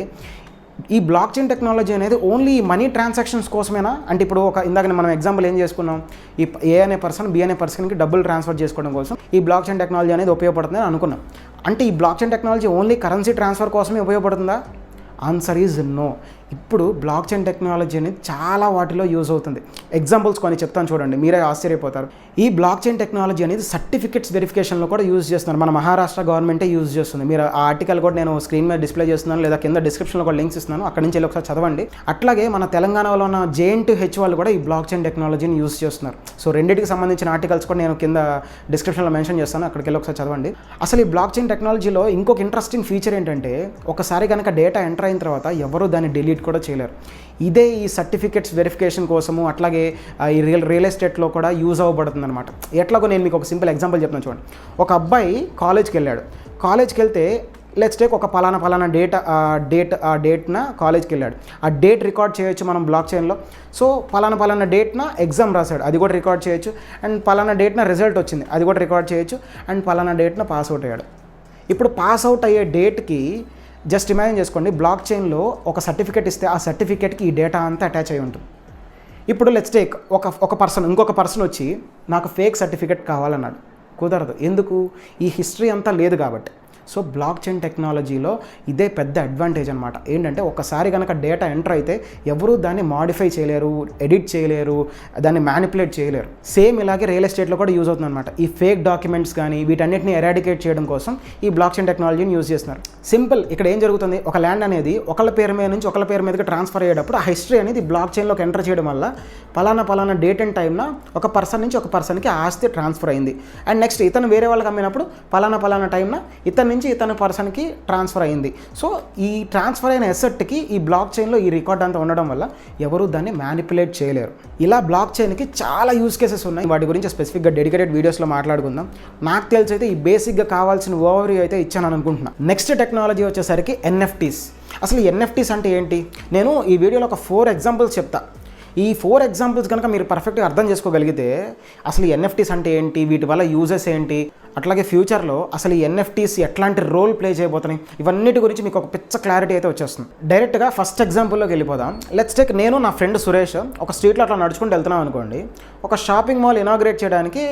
ఈ బ్లాక్ చైన్ టెక్నాలజీ అనేది ఓన్లీ మనీ ట్రాన్సాక్షన్స్ కోసమేనా? అంటే ఇప్పుడు ఇందాక మనం ఎగ్జాంపుల్ ఏం చేసుకున్నాం, ఈ ఏ అనే పర్సన్ బి అనే పర్సన్కి డబ్బులు ట్రాన్స్ఫర్ చేసుకోవడం కోసం ఈ బ్లాక్ చైన్ టెక్నాలజీ అనేది ఉపయోగపడుతుందని అనుకున్నాం. అంటే ఈ block chain technology only currency transfer కోసమే ఉపయోగపడుతుందా? Answer is no. ఇప్పుడు బ్లాక్ చైన్ టెక్నాలజీ అనేది చాలా వాటిలో యూజ్ అవుతుంది. ఎగ్జాంపుల్స్ కొన్ని చెప్తాను చూడండి, మీరే ఆశ్చర్యపోతారు. ఈ బ్లాక్ చైన్ టెక్నాలజీ అనేది సర్టిఫికెట్స్ వెరిఫికేషన్లో కూడా యూజ్ చేస్తున్నారు. మన మహారాష్ట్ర గవర్నమెంటే యూజ్ చేస్తుంది. మీరు ఆ ఆర్టికల్ కూడా నేను స్క్రీన్ మీద డిస్ప్లే చేస్తున్నాను లేదా కింద డిస్క్రిప్షన్లో కూడా లింక్స్ ఇస్తున్నాను, అక్కడి నుంచి వెళ్ళి ఒకసారి చదవండి. అట్లాగే మన తెలంగాణలో ఉన్న JNTH వాళ్ళు కూడా ఈ బ్లాక్ చైన్ టెక్నాలజీని యూజ్ చేస్తున్నారు. సో రెండింటికి సంబంధించిన ఆర్టికల్స్ కూడా నేను కింద డిస్క్రిప్షన్లో మెన్షన్ చేస్తాను, అక్కడికి వెళ్ళి ఒకసారి చదవండి. అసలు ఈ బ్లాక్ చైన్ టెక్నాలజీలో ఇంకొక ఇంట్రెస్టింగ్ ఫీచర్ ఏంటంటే ఒకసారి కనుక డేటా ఎంటర్ అయిన తర్వాత ఎవరు దాన్ని డిలీట్ కూడా చేయలేరు. ఇదే ఈ సర్టిఫికెట్స్ వెరిఫికేషన్ కోసము అట్లాగే ఈ రియల్ ఎస్టేట్లో కూడా యూజ్ అవ్వబడుతుంది అనమాట. ఎట్లాగో నేను మీకు ఒక సింపుల్ ఎగ్జాంపుల్ చెప్తాను చూడండి. ఒక అబ్బాయి కాలేజ్కి వెళ్ళాడు. కాలేజ్కి వెళ్తే లెట్స్ టేక్ ఒక పలానా డేట్న కాలేజ్కి వెళ్ళాడు. ఆ డేట్ రికార్డ్ చేయొచ్చు మనం బ్లాక్ చైన్లో. సో పలానా డేట్న ఎగ్జామ్ రాశాడు, అది కూడా రికార్డ్ చేయొచ్చు. అండ్ పలానా డేట్న రిజల్ట్ వచ్చింది, అది కూడా రికార్డ్ చేయొచ్చు. అండ్ పలానా డేట్న పాస్ అవుట్ అయ్యాడు. ఇప్పుడు పాస్ అవుట్ అయ్యే డేట్కి జస్ట్ ఇమాజిన్ చేసుకోండి, బ్లాక్ చైన్లో ఒక సర్టిఫికేట్ ఇస్తే ఆ సర్టిఫికేట్కి ఈ డేటా అంతా అటాచ్ అయి ఉంటుంది. ఇప్పుడు లెట్స్ టేక్ ఇంకొక పర్సన్ వచ్చి నాకు ఫేక్ సర్టిఫికేట్ కావాలన్నాడు. కుదరదు. ఎందుకు? ఈ హిస్టరీ అంతా లేదు కాబట్టి. సో బ్లాక్ చైన్ టెక్నాలజీలో ఇదే పెద్ద అడ్వాంటేజ్ అనమాట. ఏంటంటే ఒకసారి కనుక డేటా ఎంటర్ అయితే ఎవరూ దాన్ని మాడిఫై చేయలేరు, ఎడిట్ చేయలేరు, దాన్ని మ్యానిపులేట్ చేయలేరు. సేమ్ ఇలాగే రియల్ ఎస్టేట్లో కూడా యూజ్ అవుతుంది అనమాట. ఈ ఫేక్ డాక్యుమెంట్స్ కానీ వీటన్నిటిని ఎరాడికేట్ చేయడం కోసం ఈ బ్లాక్ చైన్ టెక్నాలజీని యూజ్ చేస్తున్నారు. సింపుల్, ఇక్కడ ఏం జరుగుతుంది, ఒక ల్యాండ్ అనేది ఒకళ్ళ పేరు మీద నుంచి ఒకళ్ళ పేరు మీదకి ట్రాన్స్ఫర్ అయ్యేటప్పుడు ఆ హిస్టరీ అనేది బ్లాక్ చైన్లోకి ఎంటర్ చేయడం వల్ల పలానా డేట్ అండ్ టైమ్న ఒక పర్సన్ నుంచి ఒక పర్సన్కి ఆస్తి ట్రాన్స్ఫర్ అయింది. అండ్ నెక్స్ట్ ఇతను వేరే వాళ్ళకి అమ్మినప్పుడు పలానా టైమ్న ఇతని నుంచి ఇతని పర్సన్కి ట్రాన్స్ఫర్ అయింది. సో ఈ ట్రాన్స్ఫర్ అయిన ఎసెట్కి ఈ బ్లాక్ చైన్లో ఈ రికార్డ్ అంతా ఉండడం వల్ల ఎవరు దాన్ని మ్యానిపులేట్ చేయలేరు. ఇలా బ్లాక్ చైన్కి చాలా యూజ్ కేసెస్ ఉన్నాయి. వాటి గురించి స్పెసిఫిక్గా డెడికేటెడ్ వీడియోస్లో మాట్లాడుకుందాం. నాకు తెలిసి అయితే ఈ బేసిక్గా కావాల్సిన ఓవర్ అయితే ఇచ్చాను అనుకుంటున్నాను. నెక్స్ట్ టెక్నాలజీ వచ్చేసరికి ఎన్ఎఫ్టీస్. అసలు ఎన్ఎఫ్టీస్ అంటే ఏంటి, నేను ఈ వీడియోలో ఒక 4 ఎగ్జాంపుల్స్ చెప్తా. ఈ 4 ఎగ్జాంపుల్స్ కనుక మీరు పర్ఫెక్ట్గా అర్థం చేసుకోగలిగితే అసలు ఈ ఎన్ఎఫ్టీస్ అంటే ఏంటి, వీటి వల్ల యూజెస్ ఏంటి, అట్లాగే ఫ్యూచర్లో అసలు ఈ ఎన్ఎఫ్టీస్ ఎట్లాంటి రోల్ ప్లే చేయబోతున్నాయి, ఇవన్నిటి గురించి మీకు ఒక పిచ్చ క్లారిటీ అయితే వచ్చేస్తుంది. డైరెక్ట్గా ఫస్ట్ ఎగ్జాంపుల్లోకి వెళ్ళిపోదాం. లెట్స్ టేక్, నేను నా ఫ్రెండ్ సురేష్ ఒక స్ట్రీట్లో అట్లా నడుచుకుంటూ వెళ్తున్నాం అనుకోండి. ఒక షాపింగ్ మాల్ ఇనాగ్రేట్ చేయడానికి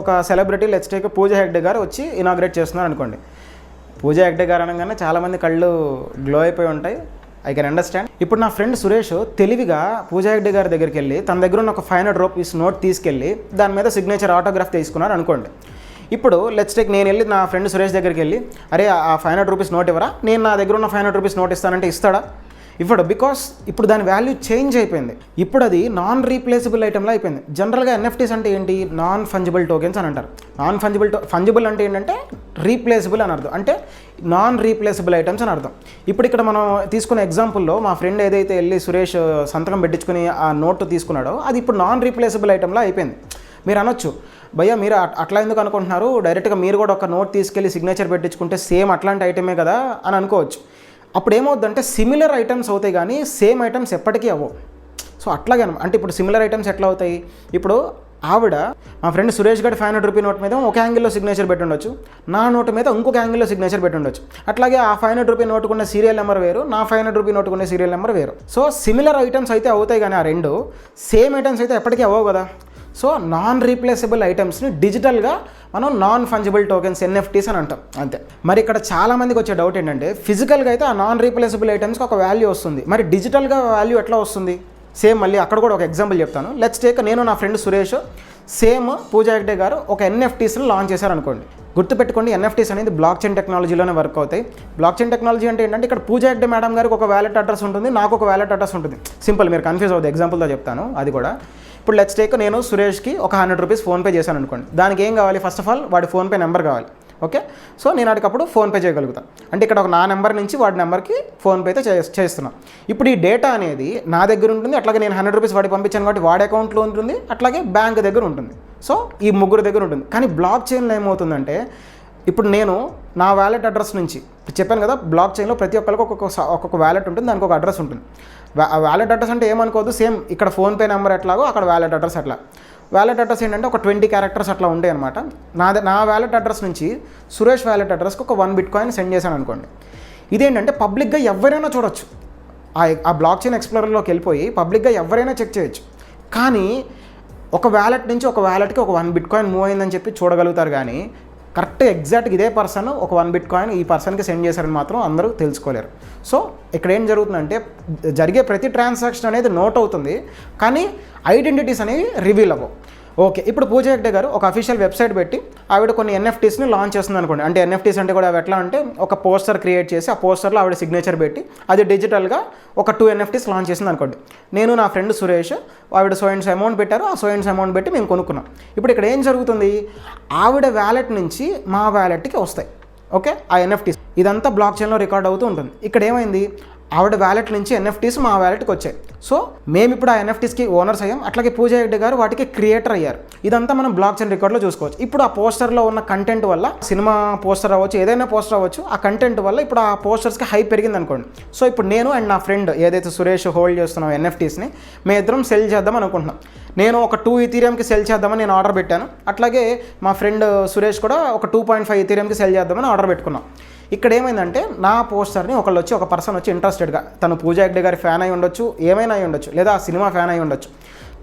ఒక celebrity, let's take Pooja Hegde గారు వచ్చి ఇనాగ్రేట్ చేస్తున్నారు అనుకోండి. పూజా హెగ్డే గారు అనగానే చాలామంది కళ్ళు గ్లో అయిపోయి ఉంటాయి. I can understand. ఇప్పుడు నా ఫ్రెండ్ సురేష్ తెలివిగా పూజా హెగ్డే గారి దగ్గరికి వెళ్ళి తన దగ్గర ఉన్న ఒక 500 రూపీస్ నోట్ తీసుకెళ్ళి దాని మీద సిగ్నేచర్ ఆటోగ్రాఫ్ తీసుకున్నారు అనుకోండి. ఇప్పుడు లెట్స్ టేక్, నేను వెళ్ళి నా ఫ్రెండ్ సురేష్ దగ్గరికి వెళ్ళి, అరే ఆ 500 రూపీస్ నోట్ ఇవ్వరా, నేను నా దగ్గర ఉన్న 500 రూపీస్ నోట్ ఇస్తానంటే ఇస్తాడా? ఇవ్వడు. బికాస్ ఇప్పుడు దాని వాల్యూ చేంజ్ అయిపోయింది. ఇప్పుడు అది నాన్ రీప్లేసబుల్ ఐటెంలో అయిపోయింది. జనరల్గా ఎన్ఎఫ్టీస్ అంటే ఏంటి, నాన్ ఫంజిబుల్ టోకెన్స్ అని అంటారు. నాన్ ఫంజిబుల్ అంటే ఏంటంటే రీప్లేసబుల్ అని అర్థం, అంటే నాన్ రీప్లేసబుల్ ఐటమ్స్ అని అర్థం. ఇప్పుడు ఇక్కడ మనం తీసుకున్న ఎగ్జాంపుల్లో మా ఫ్రెండ్ ఏదైతే వెళ్ళి సురేష్ సంతకం పెట్టించుకుని ఆ నోట్ తీసుకున్నాడో అది ఇప్పుడు నాన్ రీప్లేసబుల్ ఐటెంలో అయిపోయింది. మీరు అనొచ్చు, భయ్యా మీరు అట్లా ఎందుకు అనుకుంటున్నారు, డైరెక్ట్గా మీరు కూడా ఒక నోట్ తీసుకెళ్ళి సిగ్నేచర్ పెట్టించుకుంటే సేమ్ అట్లాంటి ఐటమే కదా అని అనుకోవచ్చు. అప్పుడు ఏమవుద్దంటే సిమిలర్ ఐటమ్స్ అవుతాయి కానీ సేమ్ ఐటమ్స్ ఎప్పటికీ అవ్వవు. సో అట్లాగే అంటే ఇప్పుడు సిమిలర్ ఐటమ్స్ ఎట్లా అవుతాయి, ఇప్పుడు ఆవిడ మా ఫ్రెండ్ సురేష్ గారి 500 రూపీ నోట్ మీద ఒక యాంగిల్లో సిగ్నేచర్ పెట్టి ఉండొచ్చు, నా నోటు మీద ఇంకొక యాంగిల్లో సిగ్నేచర్ పెట్టి ఉండొచ్చు. అట్లాగే ఆ 500 రూపీ నోటుకున్న సీరియల్ నెంబర్ వేరు, నా 500 రూపీ నోటుకున్న సీరియల్ నెంబర్ వేరు. సో సిమిలర్ ఐటమ్స్ అయితే అవుతాయి కానీ ఆ రెండు సేమ్ ఐటమ్స్ అయితే ఎప్పటికీ అవ్వవు కదా. సో నాన్ రీప్లేసబుల్ ఐటమ్స్ని డిజిటల్గా మనం నాన్ ఫంజిబుల్ టోకెన్స్ ఎన్ఎఫ్టీస్ అని అంటాం అంతే. మరి ఇక్కడ చాలామందికి వచ్చే డౌట్ ఏంటంటే ఫిజికల్గా అయితే ఆ నాన్ రీప్లేసబుల్ ఐటమ్స్కి ఒక వాల్యూ వస్తుంది, మరి డిజిటల్గా వాల్యూ ఎట్లా వస్తుంది? సేమ్ మళ్ళీ అక్కడ కూడా ఒక ఎగ్జాంపుల్ చెప్తాను. లెట్స్ టేక్, నేను నా ఫ్రెండ్ సురేష్ సేమ్ పూజా హెగ్డే గారు ఒక ఎన్ఎఫ్టీస్ని లాంచ్ చేశారనుకోండి. గుర్తుపెట్టుకోండి, ఎన్ఎఫ్టీస్ అనేది బ్లాక్ చైన్ టెక్నాలజీలోనే వర్క్ అవుతాయి. బ్లాక్ చైన్ టెక్నాలజీ అంటే ఏంటంటే ఇక్కడ పూజా హెగ్డే మేడం గారికి ఒక వ్యాలెట్ అడ్రస్ ఉంటుంది, నాకు ఒక వ్యాలెట్ అడ్రస్ ఉంటుంది. సింపుల్, మీరు కన్ఫ్యూజ్ అవుతుంది, ఎగ్జాంపుల్తో చెప్తాను అది కూడా. ఇప్పుడు లెట్స్ టేక్, నేను సురేష్కి ఒక 100 రూపీస్ ఫోన్పే చేశాను అనుకోండి. దానికి ఏం కావాలి, ఫస్ట్ ఆఫ్ ఆల్ వాడి ఫోన్పే నెంబర్ కావాలి. ఓకే, సో నేను అడిగప్పుడు ఫోన్పే చేయగలుగుతాను. అంటే ఇక్కడ ఒక నా నెంబర్ నుంచి వాడి నెంబర్కి ఫోన్పే అయితే చేస్తున్నాను. ఇప్పుడు ఈ డేటా అనేది నా దగ్గర ఉంటుంది, అట్లాగే నేను 100 రూపీస్ వాడికి పంపించాను కాబట్టి వాడి అకౌంట్లో ఉంటుంది, అట్లాగే బ్యాంక్ దగ్గర ఉంటుంది. సో ఈ ముగ్గురు దగ్గర ఉంటుంది. కానీ బ్లాక్ చైన్లో ఏమవుతుందంటే ఇప్పుడు నేను నా వ్యాలెట్ అడ్రస్ నుంచి చెప్పాను కదా, బ్లాక్ చైన్లో ప్రతి ఒక్కరికి ఒక్కొక్క వ్యాలెట్ ఉంటుంది, దానికి ఒక అడ్రస్ ఉంటుంది. వ్యాలెట్ అడ్రస్ అంటే ఏమనుకోవద్దు, సేమ్ ఇక్కడ ఫోన్పే నెంబర్ ఎట్లాగో అక్కడ వ్యాలెట్ అడ్రస్ అట్లా. వ్యాలెట్ అడ్రస్ ఏంటంటే ఒక 20 క్యారెక్టర్స్ అట్లా ఉంటాయి అనమాట. నా వ్యాలెట్ అడ్రస్ నుంచి సురేష్ వ్యాలెట్ అడ్రస్కి ఒక 1 బిట్కాయిన్ సెండ్ చేశాను అనుకోండి. ఇదేంటంటే పబ్లిక్గా ఎవరైనా చూడొచ్చు, ఆ బ్లాక్ చైన్ ఎక్స్ప్లోరర్లోకి వెళ్ళిపోయి పబ్లిక్గా ఎవరైనా చెక్ చేయొచ్చు. కానీ ఒక వ్యాలెట్ నుంచి ఒక వ్యాలెట్కి ఒక 1 బిట్కాయిన్ మూవ్ అయిందని చెప్పి చూడగలుగుతారు. కానీ కరెక్ట్ ఎగ్జాక్ట్గా ఇదే పర్సన్ ఒక 1 బిట్కాయిన్ ఈ పర్సన్కి సెండ్ చేశారని మాత్రం అందరూ తెలుసుకోలేరు. సో ఇక్కడ ఏం జరుగుతుందంటే జరిగే ప్రతి ట్రాన్సాక్షన్ అనేది నోట్ అవుతుంది, కానీ ఐడెంటిటీస్ అనేవి రివీల్ అవ్వవు. ఓకే, ఇప్పుడు పూజా హెగ్డే గారు ఒక అఫీషియల్ వెబ్సైట్ పెట్టి ఆవిడ కొన్ని ఎన్ఎఫ్టీస్ని లాంచ్ చేస్తుంది అనుకోండి. అంటే ఎన్ఎఫ్టీస్ అంటే కూడా అవి ఎట్లా అంటే ఒక పోస్టర్ క్రియేట్ చేసి ఆ పోస్టర్లో ఆవిడ సిగ్నేచర్ పెట్టి అది డిజిటల్గా ఒక 2 ఎన్ఎఫ్టీస్ లాంచ్ చేసింది అనుకోండి. నేను నా ఫ్రెండ్ సురేష్ ఆవిడ సోయిన్స్ అమౌంట్ పెట్టారు, ఆ సోయిన్స్ అమౌంట్ పెట్టి మేము కొనుక్కున్నాం. ఇప్పుడు ఇక్కడ ఏం జరుగుతుంది, ఆవిడ వ్యాలెట్ నుంచి మా వ్యాలెట్కి వస్తాయి. ఓకే, ఆ ఎన్ఎఫ్టీస్ ఇదంతా బ్లాక్ చైన్లో రికార్డ్ అవుతూ ఉంటుంది. ఇక్కడ ఏమైంది, ఆవిడ వ్యాలెట్ నుంచి ఎన్ఎఫ్టీస్ మా వ్యాలెట్కి వచ్చాయి. సో మేము ఇప్పుడు ఆ ఎన్ఎఫ్టీస్కి ఓనర్స్ అయ్యాం, అట్లాగే పూజా హెగ్డే గారు వాటికి క్రియేటర్ అయ్యారు. ఇదంతా మనం బ్లాక్ చైన్ రికార్డ్లో చూసుకోవచ్చు. ఇప్పుడు ఆ పోస్టర్లో ఉన్న కంటెంట్ వల్ల, సినిమా పోస్టర్ అవ్వచ్చు, ఏదైనా పోస్టర్ అవ్వచ్చు, ఆ కంటెంట్ వల్ల ఇప్పుడు ఆ పోస్టర్స్కి హైప్ పెరిగింది అనుకోండి. సో ఇప్పుడు నేను అండ్ నా ఫ్రెండ్ ఏదైతే సురేష్ హోల్డ్ చేస్తున్నాం ఎన్ఎఫ్టీస్ని, మేము ఇద్దరం సెల్ చేద్దాం అనుకుంటున్నాం. నేను ఒక 2 ఈథీరియంకి సెల్ చేద్దామని నేను ఆర్డర్ పెట్టాను, అట్లాగే మా ఫ్రెండ్ సురేష్ కూడా ఒక 2.5 ఈథీరియంకి సెల్ చేద్దామని ఆర్డర్ పెట్టుకున్నాం. ఇక్కడ ఏమైందంటే నా పోస్టర్ని ఒక పర్సన్ వచ్చి ఇంట్రెస్టెడ్గా, తను పూజా హెగ్డే గారి ఫ్యాన్ అయి ఉండొచ్చు, ఏమైనా అయి ఉండొచ్చు, లేదా ఆ సినిమా ఫ్యాన్ అయి ఉండొచ్చు,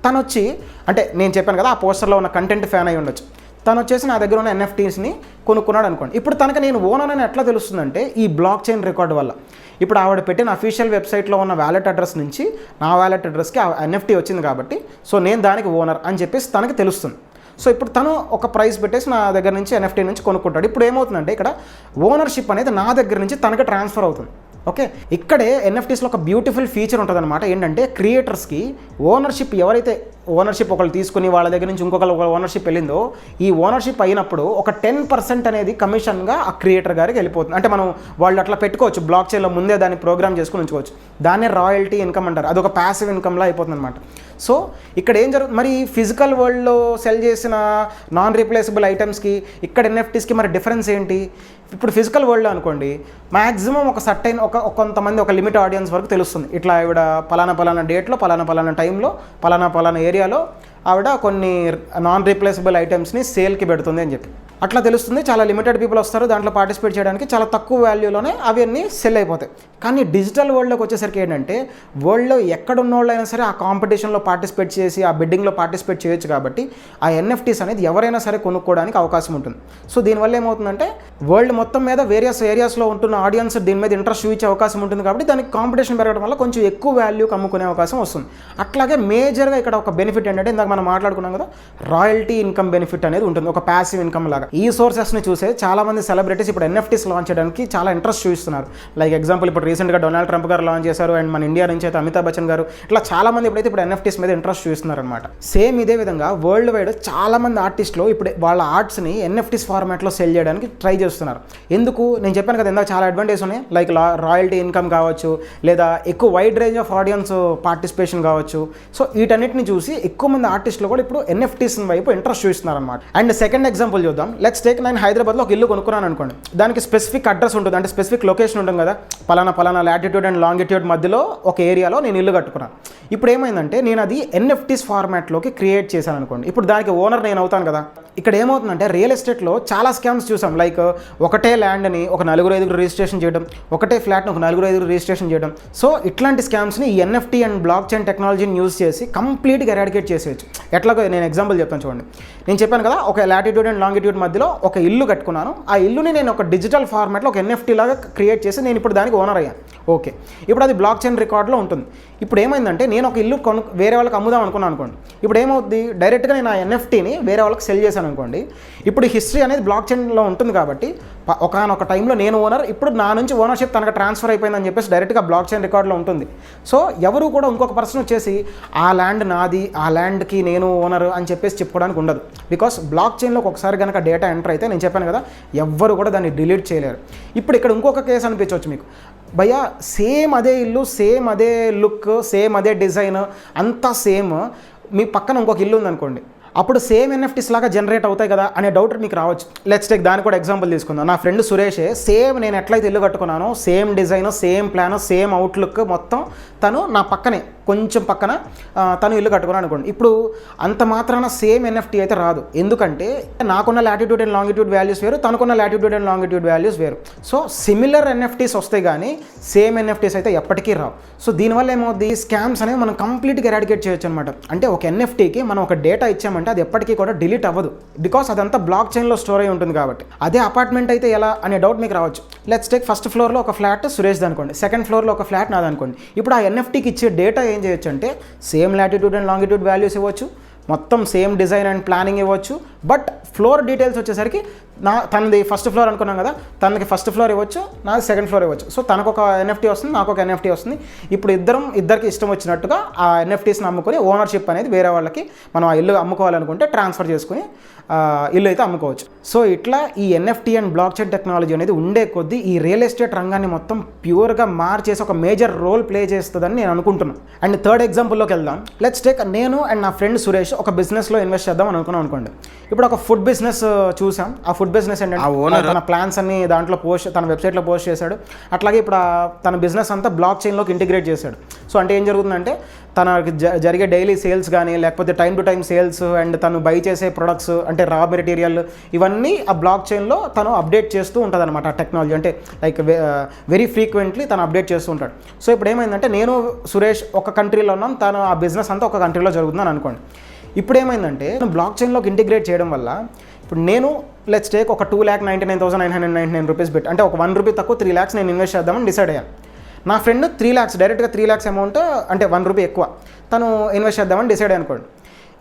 తను వచ్చి, అంటే నేను చెప్పాను కదా ఆ పోస్టర్లో ఉన్న కంటెంట్ ఫ్యాన్ అయి ఉండొచ్చు, తను వచ్చేసి నా దగ్గర ఉన్న ఎన్ఎఫ్టీస్ని కొనుక్కున్నాడు అనుకోండి. ఇప్పుడు తనకి నేను ఓనర్ అని ఎట్లా తెలుస్తుందంటే ఈ బ్లాక్ చైన్ రికార్డ్ వల్ల. ఇప్పుడు ఆవిడ పెట్టిన అఫీషియల్ వెబ్సైట్లో ఉన్న వ్యాలెట్ అడ్రస్ నుంచి నా వ్యాలెట్ అడ్రస్కి ఆ ఎన్ఎఫ్టీ వచ్చింది కాబట్టి సో నేను దానికి ఓనర్ అని చెప్పేసి తనకి తెలుస్తుంది. సో ఇప్పుడు తను ఒక ప్రైస్ పెట్టేసి నా దగ్గర నుంచి ఎన్ఎఫ్టీ నుంచి కొనుక్కుంటాడు. ఇప్పుడు ఏమవుతుందంటే ఇక్కడ ఓనర్షిప్ అనేది నా దగ్గర నుంచి తనకి ట్రాన్స్ఫర్ అవుతుంది. ఓకే, ఇక్కడే ఎన్ఎఫ్టీస్లో ఒక బ్యూటిఫుల్ ఫీచర్ ఉంటుంది అనమాట. ఏంటంటే క్రియేటర్స్కి ఓనర్షిప్ ఎవరైతే ఓనర్షిప్ ఒకళ్ళు తీసుకుని వాళ్ళ దగ్గర నుంచి ఇంకొకరు ఓనర్షిప్ వెళ్ళిందో ఈ ఓనర్షిప్ అయినప్పుడు ఒక 10% అనేది కమిషన్గా ఆ క్రియేటర్ గారికి వెళ్ళిపోతుంది. అంటే మనం వాళ్ళు అట్లా పెట్టుకోవచ్చు, బ్లాక్ చైన్లో ముందే దాన్ని ప్రోగ్రామ్ చేసుకుని ఉంచుకోవచ్చు. దాన్నే రాయల్టీ ఇన్కమ్ అంటారు. అదొక ప్యాసివ్ ఇన్కమ్లా అయిపోతుంది అనమాట. సో ఇక్కడ ఏం జరుగుతుంది మరి ఫిజికల్ వరల్డ్లో సెల్ చేసిన నాన్ రీప్లేసబుల్ ఐటమ్స్కి ఇక్కడ ఎన్ఎఫ్టీస్కి మరి డిఫరెన్స్ ఏంటి? ఇప్పుడు ఫిజికల్ వరల్డ్లో అనుకోండి మ్యాక్సిమం ఒక సర్టైన్ కొంతమంది ఒక లిమిట్ ఆడియన్స్ వరకు తెలుస్తుంది. ఇట్లా ఆవిడ పలానా డేట్లో పలానా టైంలో పలానా ఏరియాలో ఆవిడ కొన్ని నాన్ రీప్లేసబుల్ ఐటమ్స్ని సేల్కి పెడుతుంది అని చెప్పి అట్లా తెలుస్తుంది. చాలా లిమిటెడ్ పీపుల్ వస్తారు దాంట్లో పార్టిసిపేట్ చేయడానికి, చాలా తక్కువ వాల్యూలోనే అవన్నీ సెల్ అయిపోతాయి. కానీ డిజిటల్ వరల్డ్లోకి వచ్చేసరికి ఏంటంటే వరల్డ్లో ఎక్కడున్న వాళ్ళైనా సరే ఆ కాంపిటీషన్లో పార్టిసిపేట్ చేసి ఆ బిడ్డింగ్లో పార్టిసిపేట్ చేయొచ్చు కాబట్టి ఆ ఎన్ఎఫ్టీస్ అనేది ఎవరైనా సరే కొనుక్కోవడానికి అవకాశం ఉంటుంది. సో దీనివల్ల ఏమవుతుందంటే వరల్డ్ మొత్తం మీద వేరియస్ ఏరియాస్లో ఉంటున్న ఆడియన్స్ దీని మీద ఇంట్రెస్ట్ చూపించే అవకాశం ఉంటుంది కాబట్టి దానికి కాంపిటీషన్ పెరగడం వల్ల కొంచెం ఎక్కువ వాల్యూకి అమ్ముకునే అవకాశం వస్తుంది. అట్లాగే మేజర్గా ఇక్కడ ఒక బెనిఫిట్ ఏంటంటే ఇందాక మనం మాట్లాడుకున్నాం కదా, రాయల్టీ ఇన్కమ్ బెనిఫిట్ అనేది ఉంటుంది, ఒక ప్యాసివ్ ఇన్కమ్ లాగా. ఈ సోర్సెస్ని చూసే చాలామంది సెలబ్రిటీస్ ఇప్పుడు ఎన్ఎఫ్టీస్ లాంచ్ చేయడానికి చాలా ఇంట్రెస్ట్ చూపిస్తున్నారు. లైక్ ఎగ్జాంపుల్ ఇప్పుడు రీసెంట్గా డొనాల్డ్ ట్రంప్ గారు లాంచ్ చేశారు, అండ్ మన ఇండియా నుంచి అయితే అమితాబ్ బచ్చన్ గారు, ఇట్లా చాలామంది ఇప్పుడు ఎన్ఎఫ్టీస్ మీద ఇంట్రెస్ట్ చూపిస్తున్నారు అనమాట. సేమ్ ఇదే విధంగా వరల్డ్ వైడ్ చాలామంది ఆర్టిస్టులు ఇప్పుడు వాళ్ళ ఆర్ట్స్ని ఎన్ఎఫ్టీస్ ఫార్మాట్లో సెల్ చేయడానికి ట్రై చేస్తున్నారు. ఎందుకు నేను చెప్పాను కదా ఇందాక చాలా అడ్వాంటేజ్ ఉన్నాయి, లైక్ రాయల్టీ ఇన్కమ్ కావచ్చు, లేదా ఎక్కువ wide range of audience participation కావచ్చు. సో వీటన్నిటిని చూసి ఎక్కువ మంది ఆర్టిస్టులు కూడా ఇప్పుడు ఎన్ఎఫ్టీస్ వైపు ఇంట్రెస్ట్ చూపిస్తున్నారు అనమాట. అండ్ సెకండ్ ఎగ్జాంపుల్ చూద్దాం. లెట్స్ టేక్ నేను హైదరాబాద్లో ఒక ఇల్లు కొనుక్కున్నాను అనుకోండి. దానికి స్పెసిఫిక్ అడ్రస్ ఉంటుంది, అంటే స్పెసిఫిక్ లొకేషన్ ఉంటుంది కదా, పలానా లాటిట్యూడ్ అండ్ లాంగిట్యూడ్ మధ్యలో ఒక ఏరియాలో నేను ఇల్లు కట్టుకున్నాను. ఇప్పుడు ఏమైందంటే నేను అది ఎన్ఎఫ్టీస్ ఫార్మాట్లోకి క్రియేట్ చేశాను అనుకోండి. ఇప్పుడు దానికి ఓనర్ నేను అవుతాను కదా. ఇక్కడ ఏమవుతుందంటే రియల్ ఎస్టేట్లో చాలా స్కామ్స్ చూసాం. లైక్ ఒకటే ల్యాండ్ని ఒక 4-5 రిజిస్ట్రేషన్ చేయడం, ఒకటే ఫ్లాట్ని ఒక 4-5 రిజిస్ట్రేషన్ చేయడం. సో ఇట్లాంటి స్కామ్స్ని ఈ ఎన్ఎఫ్టీ అండ్ బ్లాక్ చైన్ టెక్నాలజీని యూజ్ చేసి కంప్లీట్గా ఎరాడికేట్ చేసేయచ్చు. ఎట్లాగో నేను ఎగ్జాంపుల్ చెప్తాను చూడండి. నేను చెప్పాను కదా ఒక లాటిట్యూడ్ అండ్ లాంగిట్యూడ్ మధ్యలో ఒక ఇల్లు కట్టుకున్నాను. ఆ ఇల్లుని నేను ఒక డిజిటల్ ఫార్మాట్లో ఒక ఎన్ఎఫ్టీ లాగా క్రియేట్ చేసి నేను ఇప్పుడు దానికి ఓనర్ అయ్యాను. ఓకే, ఇప్పుడు అది బ్లాక్ చైన్ రికార్డ్లో ఉంటుంది. ఇప్పుడు ఏమైందంటే నేను ఒక ఇల్లు వేరే వాళ్ళకి అమ్ముదాం అనుకున్నాను అనుకోండి. ఇప్పుడు ఏమవుద్ది, డైరెక్ట్గా నేను ఆ ఎన్ఎఫ్టీని వేరే వాళ్ళకి సెల్ చేశాను అనుకోండి. ఇప్పుడు హిస్టరీ అనేది బ్లాక్ చైన్లో ఉంటుంది కాబట్టి ఒకనొక టైంలో నేను ఓనర్, ఇప్పుడు నా నుంచి ఓనర్షిప్ తనకు ట్రాన్స్ఫర్ అయిపోయిందని చెప్పేసి డైరెక్ట్గా బ్లాక్ చైన్ రికార్డులో ఉంటుంది. సో ఎవరు కూడా ఇంకొక పర్సన్ వచ్చేసి ఆ ల్యాండ్ నాది, ఆ ల్యాండ్కి నేను ఓనర్ అని చెప్పేసి చెప్పుకోవడానికి ఉండదు. బికాస్ బ్లాక్ చైన్లోకి ఒకసారి కనుక డేటా ఎంటర్ అయితే నేను చెప్పాను కదా ఎవ్వరు కూడా దాన్ని డిలీట్ చేయలేరు. ఇప్పుడు ఇక్కడ ఇంకొక కేసు అనిపించవచ్చు మీకు, భయ్యా సేమ్ అదే ఇల్లు, సేమ్ అదే లుక్, సేమ్ అదే డిజైన్ అంతా సేమ్, మీ పక్కన ఇంకొక ఇల్లు ఉందనుకోండి, అప్పుడు సేమ్ ఎన్ఎఫ్టీస్ లాగా జనరేట్ అవుతాయి కదా అనే డౌట్ మీకు రావచ్చు. లెట్స్ టేక్ దాన్ని కూడా ఎగ్జాంపుల్ తీసుకుందాం. నా ఫ్రెండ్ సురేషే సేమ్ నేను ఎట్లయితే ఇల్లు కట్టుకున్నానో same design, same plan, same outlook మొత్తం తను నా పక్కనే కొంచెం పక్కన తను ఇల్లు కట్టుకున్నాను అనుకోండి. ఇప్పుడు అంత మాత్రాన సేమ్ ఎన్ఎఫ్టీ అయితే రాదు. ఎందుకంటే నాకున్న లాటిట్యూడ్ అండ్ లాంగిట్యూడ్ వాల్యూస్ వేరు, తనకున్న లాటిట్యూడ్ అండ్ లాంగిట్యూడ్ వాల్యూస్ వేరు. సో సిమిలర్ ఎన్ఎఫ్టీస్ వస్తాయి కానీ సేమ్ ఎన్ఎఫ్టీస్ అయితే ఎప్పటికీ రావు. సో దీనివల్ల ఏమవుతుంది, స్కామ్స్ అనేవి మనం కంప్లీట్గా ఎరాడికేట్ చేయొచ్చు అనమాట. అంటే ఒక ఎన్ఎఫ్టీకి మనం ఒక డేటా ఇచ్చామంటే అది ఎప్పటికీ కూడా డిలీట్ అవ్వదు, బికాస్ అదంతా బ్లాక్ చైన్లో స్టోర్ అయి ఉంటుంది కాబట్టి. అదే అపార్ట్మెంట్ అయితే ఎలా అనే డౌట్ మీకు రావచ్చు. లెట్స్ టేక్ ఫస్ట్ ఫ్లోర్లో ఒక ఫ్లాట్ సురేష్ది అనుకోండి, సెకండ్ ఫ్లోర్లో ఒక ఫ్లాట్ నాది అనుకోండి. ఇప్పుడు ఆ ఎన్ఎఫ్టీకి ఇచ్చే డేటా ఏం చేయొచ్చు అంటే same latitude and longitude values ఇవ్వచ్చు, మొత్తం సేమ్ డిజైన్ అండ్ ప్లానింగ్ ఇవ్వచ్చు. బట్ ఫ్లోర్ డీటెయిల్స్ వచ్చేసరికి తనది ఫస్ట్ ఫ్లోర్ అనుకున్నాం కదా, తనకి ఫస్ట్ ఫ్లోర్ ఇవ్వచ్చు, నాది సెకండ్ ఫ్లోర్ ఇవ్వచ్చు. సో తనకు ఒక ఎన్ఎఫ్టీ వస్తుంది, నాకు ఒక ఎన్ఎఫ్టీ వస్తుంది. ఇప్పుడు ఇద్దరికి ఇష్టం వచ్చినట్టుగా ఆ ఎన్ఎఫ్టీస్ని అమ్ముకొని ఓనర్షిప్ అనేది వేరే వాళ్ళకి మనం ఆ ఇల్లు అమ్ముకోవాలనుకుంటే ట్రాన్స్ఫర్ చేసుకుని ఇల్లు అయితే అమ్ముకోవచ్చు. సో ఇట్లా ఈ NFT and black chain technology అనేది ఉండే కొద్దీ ఈ రియల్ ఎస్టేట్ రంగాన్ని మొత్తం ప్యూర్గా మార్చేసి ఒక మేజర్ రోల్ ప్లే చేస్తుందని నేను అనుకుంటున్నాను. అండ్ థర్డ్ ఎగ్జాంపుల్లోకి వెళ్దాం. లెట్స్ టేక్ నేను అండ్ నా ఫ్రెండ్ సురేష్ ఒక బిజినెస్లో ఇన్వెస్ట్ చేద్దాం అనుకోండి. ఇప్పుడు ఒక ఫుడ్ బిజినెస్ చూసాం. ఆ ఫుడ్ బిజినెస్ ఏంటంటే తన ప్లాన్స్ అన్ని దాంట్లో తన వెబ్సైట్లో పోస్ట్ చేశాడు. అట్లాగే ఇప్పుడు తన బిజినెస్ అంతా బ్లాక్ చైన్లోకి ఇంటిగ్రేట్ చేశాడు. సో అంటే ఏం జరుగుతుందంటే తనకి జరిగే డైలీ సేల్స్ కానీ లేకపోతే time to time sales and తను బై చేసే ప్రొడక్ట్స్ అంటే రా మెటీరియల్ ఇవన్నీ ఆ బ్లాక్ చైన్లో తను అప్డేట్ చేస్తూ ఉంటుంది అనమాట. ఆ టెక్నాలజీ అంటే లైక్ వెరీ ఫ్రీక్వెంట్లీ తను అప్డేట్ చేస్తూ ఉంటాడు. సో ఇప్పుడు ఏమైందంటే నేను సురేష్ ఒక కంట్రీలో ఉన్నాం, తను ఆ బిజినెస్ అంతా ఒక కంట్రీలో జరుగుతుందని అనుకోండి. ఇప్పుడు ఏమైందంటే బ్లాక్ చైన్లోకి ఇంటిగ్రేట్ చేయడం వల్ల ఇప్పుడు నేను లెట్స్ టేక్ ఒక 2,99,999 రూపీస్ పెట్టి, అంటే ఒక 1 రూపీ తక్కువ 3 lakhs నేను ఇన్వెస్ట్ చేద్దామని డిసైడ్ అయ్యాను. నా ఫ్రెండ్ 3 lakhs డైరెక్ట్గా 3 lakhs అమౌంట్, అంటే 1 రూపీ ఎక్కువ తను ఇన్వెస్ట్ చేద్దామని డిసైడ్ అనుకోండి.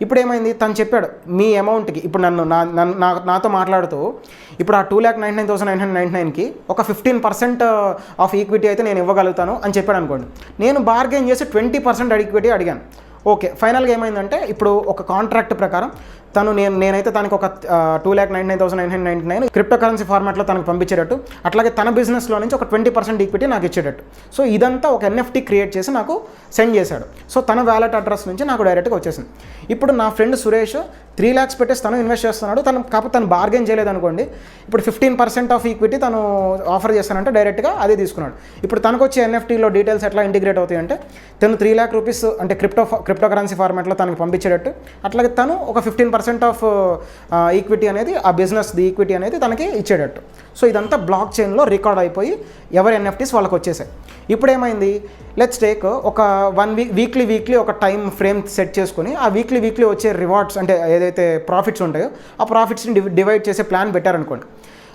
ఇప్పుడు ఏమైంది, తను చెప్పాడు మీ అమౌంట్కి, ఇప్పుడు నాతో మాట్లాడుతూ ఇప్పుడు ఆ 2,99,999కి ఒక 15% ఆఫ్ ఈక్విటీ అయితే నేను ఇవ్వగలుగుతాను అని చెప్పాడు అనుకోండి. నేను బార్గెన్ చేసి 20% ఈక్విటీ అడిగాను. ఓకే, ఫైనల్గా ఏమైందంటే ఇప్పుడు ఒక కాంట్రాక్ట్ ప్రకారం నేనైతే తనకు ఒక 2,99,999 క్రిప్టో కరెన్సీ ఫార్మాట్లో తనకు పంపించేటట్టు, అట్లాగే తన బిజినెస్లో నుంచి ఒక 20% ఈక్విటీ నాకు ఇచ్చేటట్టు. సో ఇదంతా ఒక NFT క్రియేట్ చేసి నాకు సెండ్ చేశాడు. సో తన వ్యాలెట్ అడ్రస్ నుంచి నాకు డైరెక్ట్గా వచ్చేసింది. ఇప్పుడు నా ఫ్రెండ్ సురేష్ 3 lakhs పెట్టేసి తను ఇన్వెస్ట్ చేస్తున్నాడు. కాకపోతే తను బార్గెన్ చేయలేదు అనుకోండి. ఇప్పుడు 15% ఆఫ్ ఈక్విటీ తను ఆఫర్ చేస్తానంటే డైరెక్ట్గా అదే తీసుకున్నాడు. ఇప్పుడు తనకు వచ్చే NFTలో డీటెయిల్స్ ఎట్లా ఇంటిగ్రేట్ అవుతాయి అంటే తను 3 lakh రూపీస్ అంటే క్రిప్టో కరెన్సీ ఫార్మాట్లో తనకు పంపించేటట్టు, అట్లాగే తను ఒక 15% ఆఫ్ ఈక్విటీ అనేది ఆ బిజినెస్ది ఈక్విటీ అనేది తనకి ఇచ్చేటట్టు. సో ఇదంతా బ్లాక్ చైన్లో రికార్డ్ అయిపోయి ఎవరి NFTs వాళ్ళకి వచ్చేసాయి. ఇప్పుడు ఏమైంది, లెట్స్ టేక్ ఒక 1 వీక్ వీక్లీ ఒక టైం ఫ్రేమ్ సెట్ చేసుకుని ఆ వీక్లీ వచ్చే రివార్డ్స్ అంటే ఏదైతే ప్రాఫిట్స్ ఉంటాయో ఆ ప్రాఫిట్స్ని డివైడ్ చేసే ప్లాన్ పెట్టారనుకోండి.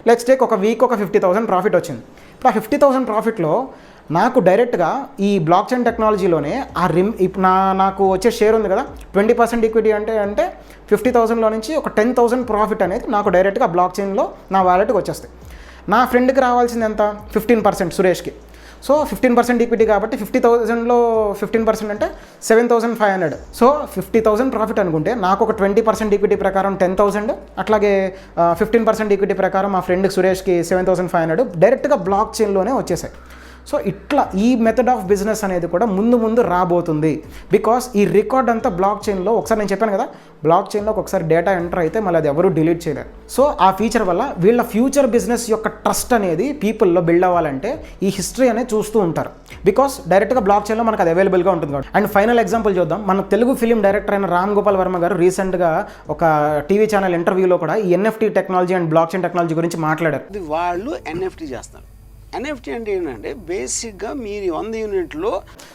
లెట్స్ టేక్ ఒక వీక్ ఒక 50,000 ప్రాఫిట్ వచ్చింది. ఇప్పుడు ఆ 50,000 ప్రాఫిట్లో నాకు డైరెక్ట్గా ఈ బ్లాక్ చైన్ టెక్నాలజీలోనే ఇప్పుడు నాకు వచ్చే షేర్ ఉంది కదా 20% ఈక్విటీ అంటే 50,000లో నుంచి ఒక 10,000 ప్రాఫిట్ అనేది నాకు డైరెక్ట్గా బ్లాక్ చైన్లో నా వాలెట్కి వచ్చేస్తాయి. నా ఫ్రెండ్కి రావాల్సింది ఎంత, 15% సురేష్కి. సో 15% ఈక్విటీ కాబట్టి 50,000లో 15% అంటే 7,500. సో 50,000 ప్రాఫిట్ అనుకుంటే నాకు ఒక 20% ఈక్విటీ ప్రకారం 10,000, అట్లాగే 15% ఈక్విటీ ప్రకారం మా ఫ్రెండ్ సురేష్కి 7,500 డైరెక్ట్గా బ్లాక్ చైన్లోనే వచ్చేసాయి. సో ఇట్లా ఈ మెథడ్ ఆఫ్ బిజినెస్ అనేది కూడా ముందు రాబోతుంది. బికాస్ ఈ రికార్డ్ అంతా బ్లాక్ చైన్లో, ఒకసారి నేను చెప్పాను కదా బ్లాక్ చైన్లోకి ఒకసారి డేటా ఎంటర్ అయితే మళ్ళీ అది ఎవరు డిలీట్ చేయలేరు. సో ఆ ఫీచర్ వల్ల వీళ్ళ ఫ్యూచర్ బిజినెస్ యొక్క ట్రస్ట్ అనేది పీపుల్లో బిల్డ్ అవ్వాలంటే ఈ హిస్టరీ అనేది చూస్తూ ఉంటారు. బికాస్ డైరెక్ట్గా బ్లాక్ చైన్లో మనకు అది అవైలబుల్గా ఉంటుంది కాబట్టి. అండ్ ఫైనల్ ఎగ్జాంపుల్ చూద్దాం. మన తెలుగు ఫిలిం డైరెక్టర్ అయిన రామ్ గోపాల్ వర్మ గారు రీసెంట్గా ఒక టీవీ ఛానల్ ఇంటర్వ్యూలో కూడా ఈ NFT technology and black chain technology గురించి మాట్లాడారు. వాళ్ళు NFT చేస్తారు. NFT అంటే ఏంటంటే బేసిక్గా మీరు 100 యూనిట్లో.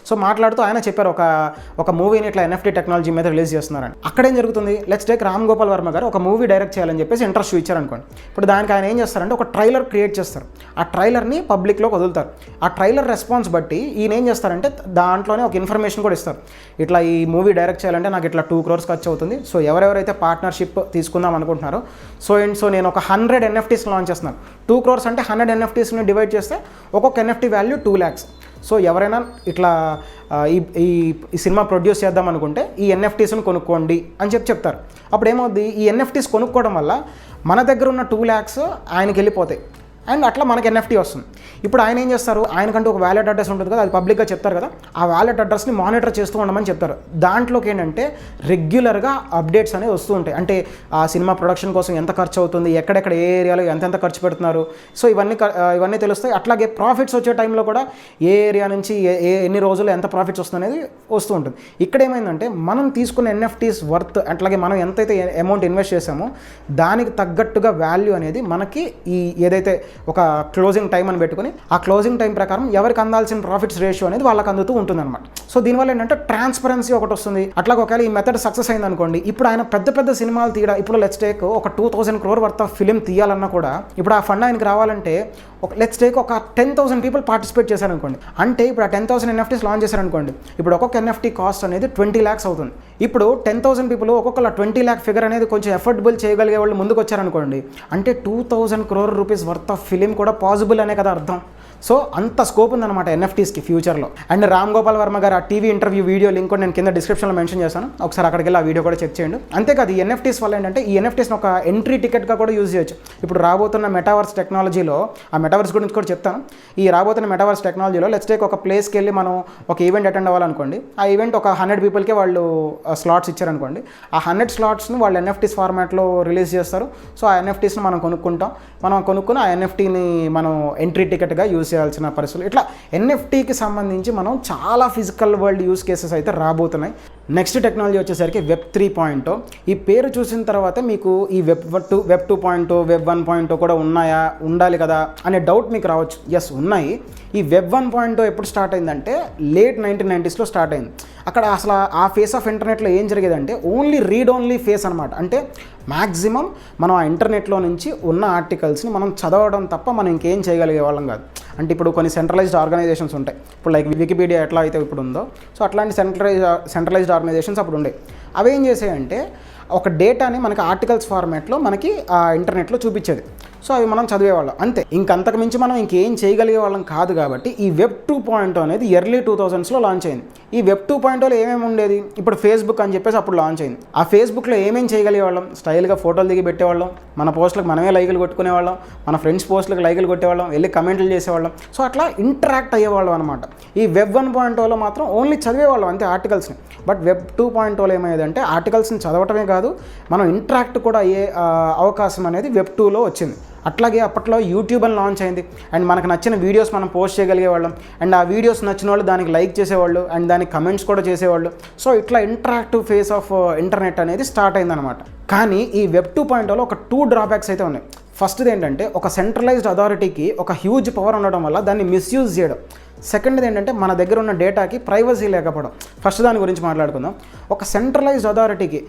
సో మాట్లాడుతూ ఆయన చెప్పారు ఒక మూవీని ఇట్లా NFT టెక్నాలజీ మీద రిలీజ్ చేస్తున్నారని. అక్కడేం జరుగుతుంది, లెట్స్ టేక్ రామ్ గోపాల్ వర్మ గారు ఒక మూవీ డైరెక్ట్ చేయాలని చెప్పేసి ఇంట్రెస్ట్ చూపించారనుకోండి. ఇప్పుడు దానికి ఆయన ఏం చేస్తారంటే ఒక ట్రైలర్ క్రియేట్ చేస్తారు. ఆ ట్రైలర్ని పబ్లిక్లోకి వదులుతారు. ఆ ట్రైలర్ రెస్పాన్స్ బట్టి ఈయన ఏం చేస్తారంటే దాంట్లోనే ఒక ఇన్ఫర్మేషన్ కూడా ఇస్తారు. ఇట్లా ఈ మూవీ డైరెక్ట్ చేయాలంటే నాకు ఇట్లా 2 crores ఖర్చు అవుతుంది. సో ఎవరెవరైతే పార్ట్నర్షిప్ తీసుకుందాం అనుకుంటున్నారో సో నేను ఒక 100 NFTs లాంచ్ చేస్తున్నాను. 2 crores అంటే 100 NFTsని డివైడ్ చేస్తే ఒక్కొక్క NFT వాల్యూ 2 lakhs. సో ఎవరైనా ఇట్లా ఈ సినిమా ప్రొడ్యూస్ చేద్దాం అనుకుంటే ఈ NFTsని కొనుక్కోండి అని చెప్తారు. అప్పుడు ఏమవుద్ది, ఈ NFTs కొనుక్కోవడం వల్ల మన దగ్గర ఉన్న 2 lakhs ఆయనకి వెళ్ళిపోతాయి. అండ్ అట్లా మనకి NFT వస్తుంది. ఇప్పుడు ఆయన ఏం చేస్తారు, ఆయనకంటూ ఒక వ్యాలెట్ అడ్రస్ ఉంటుంది కదా, అది పబ్లిక్గా చెప్తారు కదా, ఆ వ్యాలెట్ అడ్రస్ని మానిటర్ చేస్తూ ఉండమని చెప్తారు. దాంట్లోకి ఏంటంటే రెగ్యులర్గా అప్డేట్స్ అనేవి వస్తూ ఉంటాయి. అంటే ఆ సినిమా ప్రొడక్షన్ కోసం ఎంత ఖర్చు అవుతుంది, ఎక్కడెక్కడ ఏ ఏరియాలో ఎంతెంత ఖర్చు పెడుతున్నారు, సో ఇవన్నీ తెలుస్తాయి. అట్లాగే ప్రాఫిట్స్ వచ్చే టైంలో కూడా ఏ ఏరియా నుంచి ఎన్ని రోజులు ఎంత ప్రాఫిట్స్ వస్తుంది అనేది వస్తూ ఉంటుంది. ఇక్కడ ఏమైందంటే మనం తీసుకున్న NFTs వర్త్, అట్లాగే మనం ఎంతైతే అమౌంట్ ఇన్వెస్ట్ చేసామో దానికి తగ్గట్టుగా వాల్యూ అనేది మనకి ఈ ఏదైతే ఒక క్లోజింగ్ టైం అని పెట్టుకుని ఆ క్లోజింగ్ టైం ప్రకారం ఎవరికి అందాల్సిన ప్రాఫిట్స్ రేషియో అనేది వాళ్ళకి అందుతూ ఉంటుంది అనమాట. సో దీనివల్ల ఏంటంటే ట్రాన్స్పరెన్సీ ఒకటి వస్తుంది. అట్లాగే ఒకవేళ ఈ మెథడ్ సక్సెస్ అయింది అనుకోండి, ఇప్పుడు ఆయన పెద్ద సినిమాలు తీయడం, ఇప్పుడు లెట్స్ టేక్ ఒక 2,000 crore వర్త్ ఆఫ్ ఫిలిం తీయాలన్నా కూడా ఇప్పుడు ఆ ఫండ్ ఆయనకి రావాలంటే లెట్స్ టేక్ ఒక 10,000 people పార్టిసిపేట్ చేశారనుకోండి. అంటే ఇప్పుడు ఆ 10,000 NFTs లాంచ్ చేశారనుకోండి, ఇప్పుడు ఒక్కొక్క NFT కాస్ట్ అనేది 20 lakhs అవుతుంది. ఇప్పుడు 10,000 people ఒక్కొక్కరు 20 lakh ఫిగర్ అనేది కొంచెం ఎఫర్డబుల్ చేయగలిగే వాళ్ళు ముందుకు వచ్చారనుకోండి, అంటే 2,000 crore rupees worth of film కూడా పాసిబుల్ అనే కదా అర్థం. సో అంత స్కోప్ ఉందన్నమాట NFTస్కి ఫ్యూచర్లో. అండ్ రామ్ గోపాల్ వర్మ గారు ఆ టీవీ ఇంటర్వ్యూ వీడియో లింక్ కూడా నేను కింద డిస్క్రిప్షన్లో మెన్షన్ చేశాను, ఒకసారి అక్కడికి వెళ్ళి ఆ వీడియో కూడా చెక్ చేయండి. అంతేకాదు ఈ NFTs వల్ల ఏంటంటే ఈ NFTస్ని ఒక ఎంట్రీ టికెట్గా కూడా యూజ్ చేయొచ్చు. ఇప్పుడు రాబోతున్న మెటావర్స్ టెక్నాలజీలో, ఆ మెటావర్స్ గురించి కూడా చెప్తాను. ఈ రాబోతున్న మెటావర్స్ టెక్నాలజీలో లెట్స్ టేక్ ఒక ప్లేస్కి వెళ్ళి మనం ఒక ఈవెంట్ అటెండ్ అవ్వాలనుకోండి, ఆ ఈవెంట్ ఒక 100 peopleకే వాళ్ళు స్లాట్స్ ఇచ్చారనుకోండి, ఆ 100 slotsని వాళ్ళు NFTs ఫార్మాట్లో రిలీజ్ చేస్తారు. సో ఆ NFTస్ని మనం కొనుక్కుని ఆ NFTని మనం ఎంట్రీ టికెట్గా యూజ్ చేయాల్సిన పరిస్థితులు. ఇట్లా NFTకి సంబంధించి మనం చాలా ఫిజికల్ వరల్డ్ యూజ్ కేసెస్ అయితే రాబోతున్నాయి. నెక్స్ట్ టెక్నాలజీ వచ్చేసరికి Web 3.0. ఈ పేరు చూసిన తర్వాత మీకు ఈ Web 2.0 Web 1.0 కూడా ఉండాలి కదా అనే డౌట్ మీకు రావచ్చు. ఎస్ ఉన్నాయి. ఈ Web 1.0 ఎప్పుడు స్టార్ట్ అయిందంటే లేట్ 1990s స్టార్ట్ అయింది. అక్కడ అసలు ఆ ఫేస్ ఆఫ్ ఇంటర్నెట్లో ఏం జరిగేదంటే ఓన్లీ రీడ్ ఓన్లీ ఫేస్ అనమాట. అంటే మ్యాక్సిమం మనం ఆ ఇంటర్నెట్లో నుంచి ఉన్న ఆర్టికల్స్ని మనం చదవడం తప్ప మనం ఇంకేం చేయగలిగే వాళ్ళం కాదు. అంటే ఇప్పుడు కొన్ని సెంట్రలైజ్డ్ ఆర్గనైజేషన్స్ ఉంటాయి, ఇప్పుడు లైక్ వికీపీడియా ఎట్లా అయితే ఇప్పుడు ఉందో, సో అట్లాంటి సెంట్రలైజ్డ్ ఆర్గనైజేషన్స్ అప్పుడు ఉండే. అవి ఏం చేసాయంటే ఒక డేటాని మనకి ఆర్టికల్స్ ఫార్మాట్లో మనకి ఆ ఇంటర్నెట్లో చూపించేది. సో అవి మనం చదివేవాళ్ళం అంతే, ఇంకంతకు మించి మనం ఇంకేం చేయగలిగే వాళ్ళం కాదు. కాబట్టి ఈ వెబ్ 2.0 అనేది ఎర్లీ 2000స్లో లాంచ్ అయింది. ఈ వెబ్ 2.0లో ఏమేమి ఉండేది, ఇప్పుడు ఫేస్బుక్ అని చెప్పేసి అప్పుడు లాంచ్ అయింది. ఆ ఫేస్బుక్లో ఏమేమి చేయగలిగేవాళ్ళం, స్టైల్గా ఫోటోలు దిగి పెట్టేవాళ్ళం, మన పోస్టులకు మనమే లైకులు కొట్టుకునేవాళ్ళం, మన ఫ్రెండ్స్ పోస్టులకు లైకులు కొట్టేవాళ్ళం, వెళ్ళి కమెంట్లు చేసేవాళ్ళం. సో అట్లా ఇంటరాక్ట్ అయ్యేవాళ్ళం అనమాట. ఈ వెబ్ 1.0లో మాత్రం ఓన్లీ చదివేవాళ్ళం అంతే ఆర్టికల్స్ని. బట్ వెబ్ 2.0లో ఏమయ్యేదంటే ఆర్టికల్స్ని చదవటమే కాదు, మనం ఇంటరాక్ట్ కూడా అయ్యే అవకాశం అనేది వెబ్ 2లో వచ్చింది. అట్లాగే అప్పట్లో యూట్యూబ్ అని లాంచ్ అయింది, అండ్ మనకు నచ్చిన వీడియోస్ మనం పోస్ట్ చేయగలిగేవాళ్ళం, అండ్ ఆ వీడియోస్ నచ్చిన వాళ్ళు దానికి లైక్ చేసేవాళ్ళు, అండ్ దానికి కమెంట్స్ కూడా చేసేవాళ్ళు. సో ఇట్లా ఇంటరాక్టివ్ ఫేస్ ఆఫ్ ఇంటర్నెట్ అనేది స్టార్ట్ అయిందనమాట. కానీ ఈ వెబ్ 2.0లో ఒక 2 డ్రాబ్యాక్స్ అయితే ఉన్నాయి. ఫస్ట్ది ఏంటంటే ఒక సెంట్రలైజ్డ్ అథారిటీకి ఒక హ్యూజ్ పవర్ ఉండడం వల్ల దాన్ని మిస్యూజ్ చేయడం. సెకండ్ది ఏంటంటే మన దగ్గర ఉన్న డేటాకి ప్రైవసీ లేకపోవడం. ఫస్ట్ దాని గురించి మాట్లాడుకుందాం. ఒక సెంట్రలైజ్డ్ అథారిటీకి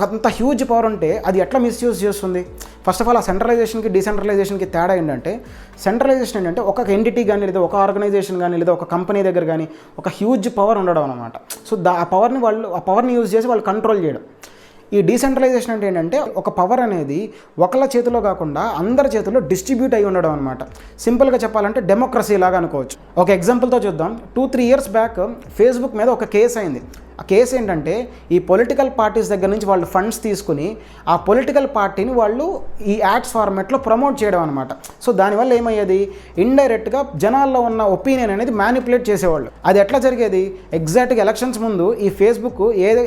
అంత హ్యూజ్ పవర్ ఉంటే అది ఎట్లా మిస్యూజ్ చేస్తుంది? ఫస్ట్ ఆఫ్ ఆల్ ఆ సెంట్రలైజేషన్కి డీసెంట్రలైజేషన్కి తేడా ఏంటంటే, సెంట్రలైజేషన్ ఏంటంటే ఒక ఎంటిటీ కానీ లేదా ఒక ఆర్గనైజేషన్ కానీ లేదా ఒక కంపెనీ దగ్గర కానీ ఒక హ్యూజ్ పవర్ ఉండడం అనమాట. సో ఆ పవర్ని యూజ్ చేసి వాళ్ళు కంట్రోల్ చేయడం. ఈ డీసెంట్రలైజేషన్ అంటే ఏంటంటే ఒక పవర్ అనేది ఒకళ్ళ చేతిలో కాకుండా అందరి చేతిలో డిస్ట్రిబ్యూట్ అయి ఉండడం అనమాట. సింపుల్గా చెప్పాలంటే డెమోక్రసీ లాగా అనుకోవచ్చు. ఒక ఎగ్జాంపుల్తో చూద్దాం. 2-3 ఇయర్స్ బ్యాక్ ఫేస్బుక్ మీద ఒక కేసు అయింది. ఆ కేసు ఏంటంటే ఈ పొలిటికల్ పార్టీస్ దగ్గర నుంచి వాళ్ళు ఫండ్స్ తీసుకుని ఆ పొలిటికల్ పార్టీని వాళ్ళు ఈ యాడ్స్ ఫార్మాట్లో ప్రమోట్ చేయడం అనమాట. సో దానివల్ల ఏమయ్యేది, ఇండైరెక్ట్గా జనాల్లో ఉన్న ఒపీనియన్ అనేది మ్యానిపులేట్ చేసేవాళ్ళు. అది ఎట్లా జరిగేది, ఎగ్జాక్ట్గా ఎలక్షన్స్ ముందు ఈ ఫేస్బుక్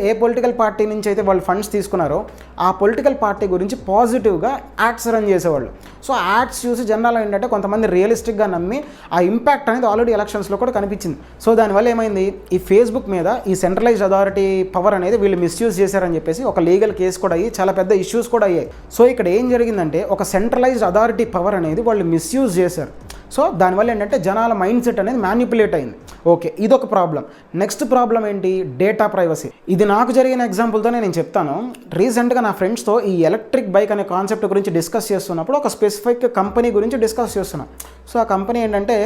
ఏ పొలిటికల్ పార్టీ నుంచి అయితే వాళ్ళు ఫండ్స్ తీసుకున్నారో ఆ పొలిటికల్ పార్టీ గురించి పాజిటివ్గా యాడ్స్ రన్ చేసేవాళ్ళు. సో యాడ్స్ చూసి జనాలు ఏంటంటే కొంతమంది రియలిస్టిక్గా నమ్మి ఆ ఇంపాక్ట్ అనేది ఆల్రెడీ ఎలక్షన్స్లో కూడా కనిపించింది. సో దానివల్ల ఏమైంది, ఈ ఫేస్బుక్ మీద ఈ సెంట్రలైజ్డ్ అథారిటీ పవర్ అనేది వీళ్ళు మిస్యూజ్ చేశారని చెప్పేసి ఒక లీగల్ కేసు కూడా అయ్యి చాలా పెద్ద ఇష్యూస్ కూడా అయ్యాయి. సో ఇక్కడ ఏం జరిగిందంటే ఒక సెంట్రలైజ్డ్ అథారిటీ పవర్ అనేది వాళ్ళు మిస్యూజ్ చేశారు. సో దానివల్ల ఏంటంటే జనాల మైండ్ సెట్ అనేది మ్యానిపులేట్ అయింది. ఓకే, ఇదొక ప్రాబ్లం. నెక్స్ట్ ప్రాబ్లం ఏంటి, డేటా ప్రైవసీ. ఇది నాకు జరిగిన ఎగ్జాంపుల్తోనే నేను చెప్తాను. రీసెంట్గా నా ఫ్రెండ్స్తో ఈ ఎలక్ట్రిక్ బైక్ అనే కాన్సెప్ట్ గురించి డిస్కస్ చేస్తున్నప్పుడు ఒక స్పెసిఫిక్ కంపెనీ గురించి డిస్కస్ చేస్తున్నాను. సో ఆ కంపెనీ ఏంటంటే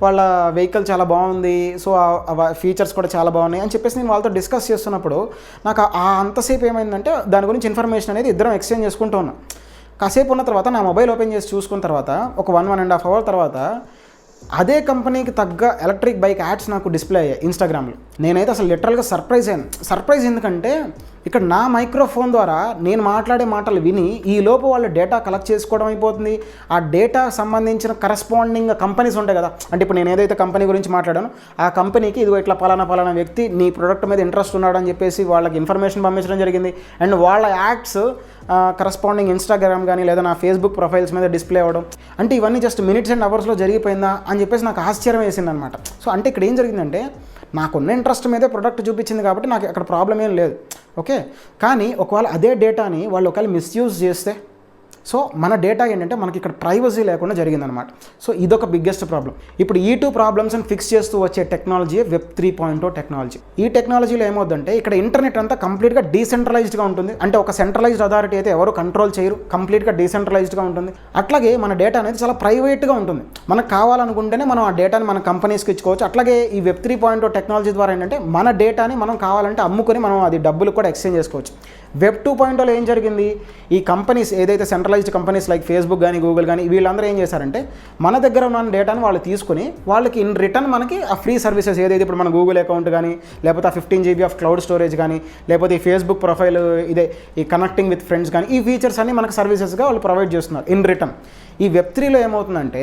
వాళ్ళ వెహికల్ చాలా బాగుంది, సో ఆ ఫీచర్స్ కూడా చాలా బాగున్నాయి అని చెప్పేసి నేను వాళ్ళతో డిస్కస్ చేస్తున్నప్పుడు నాకు అంతసేపు ఏమైందంటే దాని గురించి ఇన్ఫర్మేషన్ అనేది ఇద్దరం ఎక్స్చేంజ్ చేసుకుంటూ ఉన్నాం. కాసేపు ఉన్న తర్వాత నా మొబైల్ ఓపెన్ చేసి చూసుకున్న తర్వాత ఒక 1.5 అవర్ తర్వాత అదే కంపెనీకి తగ్గ ఎలక్ట్రిక్ బైక్ యాడ్స్ నాకు డిస్ప్లే అయ్యాయి ఇన్స్టాగ్రామ్లో. నేనైతే అసలు లిటరల్గా సర్ప్రైజ్ అయ్యాను. సర్ప్రైజ్ ఎందుకంటే ఇక్కడ నా మైక్రోఫోన్ ద్వారా నేను మాట్లాడే మాటలు విని ఈ లోపు వాళ్ళు డేటా కలెక్ట్ చేసుకోవడం అయిపోతుంది. ఆ డేటా సంబంధించిన కరస్పాండింగ్ కంపెనీస్ ఉంటాయి కదా, అంటే ఇప్పుడు నేను ఏదైతే కంపెనీ గురించి మాట్లాడానో ఆ కంపెనీకి ఇదిగో ఇట్లా పలానా వ్యక్తి నీ ప్రొడక్ట్ మీద ఇంట్రెస్ట్ ఉన్నాడని చెప్పేసి వాళ్ళకి ఇన్ఫర్మేషన్ పంపించడం జరిగింది. అండ్ వాళ్ళ యాడ్స్ కరస్పాండింగ్ ఇన్స్టాగ్రామ్ కానీ లేదా నా ఫేస్బుక్ ప్రొఫైల్స్ మీద డిస్ప్లే అవ్వడం, అంటే ఇవన్నీ జస్ట్ మినిట్స్ అండ్ అవర్స్లో జరిగిపోయిందా అని చెప్పేసి నాకు ఆశ్చర్యం వేసింది అనమాట. సో అంటే ఇక్కడ ఏం జరిగిందంటే నాకున్న ఇంట్రెస్ట్ మీదే ప్రొడక్ట్ చూపించింది కాబట్టి నాకు అక్కడ ప్రాబ్లం ఏం లేదు. ఓకే, కానీ ఒకవేళ అదే డేటాని వాళ్ళు ఒకవేళ మిస్యూజ్ చేస్తే, సో మన డేటా ఏంటంటే మనకి ఇక్కడ ప్రైవసీ లేకుండా జరిగిందనమాట. సో ఇదొక బిగ్గెస్ట్ ప్రాబ్లం. ఇప్పుడు ఈ 2 ప్రాబ్లమ్స్ని ఫిక్స్ చేస్తూ వచ్చే టెక్నాలజీ వెబ్ 3.0 టెక్నాలజీ. ఈ టెక్నాలజీలో ఏమవుతుందంటే ఇక్కడ ఇంటర్నెట్ అంతా కంప్లీట్గా డీసెంట్రలైజ్డ్గా ఉంటుంది. అంటే ఒక సెంట్రలైజ్డ్ అథారిటీ అయితే ఎవరు కంట్రోల్ చేయరు, కంప్లీట్గా డీసెంట్రలైజ్డ్గా ఉంటుంది. అట్లాగే మన డేటా అనేది చాలా ప్రైవేట్గా ఉంటుంది. మనకు కావాలనుకుంటేనే మనం ఆ డేటాని మన కంపెనీస్కి ఇచ్చుకోవచ్చు. అట్లాగే ఈ వెబ్ 3.0 టెక్నాలజీ ద్వారా ఏంటంటే మన డేటాని మనం కావాలంటే అమ్ముకొని మనం అది డబ్బులు కూడా ఎక్స్చేంజ్ చేసుకోవచ్చు. వెబ్ 2.0లో ఏం జరిగింది, ఈ కంపెనీస్ ఏదైతే సెంట్రలైజ్డ్ కంపెనీస్ లైక్ ఫేస్బుక్ కానీ గూగుల్ కానీ వీళ్ళందరూ ఏం చేశారంటే మన దగ్గర ఉన్న డేటాను వాళ్ళు తీసుకుని వాళ్ళకి ఇన్ రిటర్న్ మనకి ఆ ఫ్రీ సర్వీసెస్ ఏదైతే ఇప్పుడు మన గూగుల్ అకౌంట్ కానీ లేకపోతే ఆ 15 GB ఆఫ్ క్లౌడ్ స్టోరేజ్ కానీ లేకపోతే ఈ ఫేస్బుక్ ప్రొఫైల్ ఇదే ఈ కనెక్టింగ్ విత్ ఫ్రెండ్స్ కానీ ఈ ఫీచర్స్ అన్ని మనకు సర్వీసెస్గా వాళ్ళు ప్రొవైడ్ చేస్తున్నారు ఇన్ రిటర్న్. ఈ వెబ్ 3లో ఏమవుతుందంటే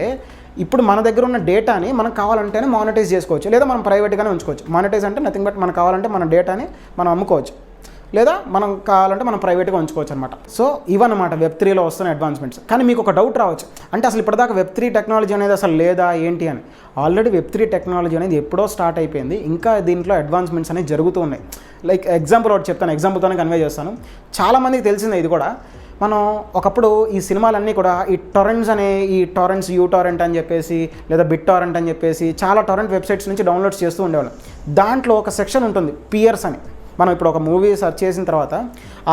ఇప్పుడు మన దగ్గర ఉన్న డేటాని మనం కావాలంటేనే మానిటైజ్ చేసుకోవచ్చు, లేదా మనం ప్రైవేట్గానే ఉంచుకోవచ్చు. మానిటైజ్ అంటే నథింగ్ బట్ మనకు కావాలంటే మన డేటాని మనం అమ్ముకోవచ్చు, లేదా మనం కావాలంటే మనం ప్రైవేట్గా ఉంచుకోవచ్చు అనమాట. సో ఇవన్నమాట వెబ్ 3లో వస్తున్న అడ్వాన్స్మెంట్స్. కానీ మీకు ఒక డౌట్ రావచ్చు, అంటే అసలు ఇప్పటిదాకా వెబ్ 3 టెక్నాలజీ అనేది అసలు లేదా ఏంటి అని. ఆల్రెడీ వెబ్ 3 టెక్నాలజీ అనేది ఎప్పుడో స్టార్ట్ అయిపోయింది, ఇంకా దీంట్లో అడ్వాన్స్మెంట్స్ అనేవి జరుగుతూ ఉన్నాయి. లైక్ ఎగ్జాంపుల్ ఒకటి చెప్తాను, ఎగ్జాంపుల్తోనే కన్వే చేస్తాను. చాలామందికి తెలిసిందే ఇది కూడా. మనం ఒకప్పుడు ఈ సినిమాలన్నీ కూడా ఈ టొరెంట్స్ ఈ టొరెంట్స్ యూటారెంట్ అని చెప్పేసి లేదా బిట్ టారెంట్ అని చెప్పేసి చాలా టొరెంట్ వెబ్సైట్స్ నుంచి డౌన్లోడ్స్ చేస్తూ ఉండేవాళ్ళం. దాంట్లో ఒక సెక్షన్ ఉంటుంది పియర్స్ అని. మనం ఇప్పుడు ఒక మూవీ సెర్చ్ చేసిన తర్వాత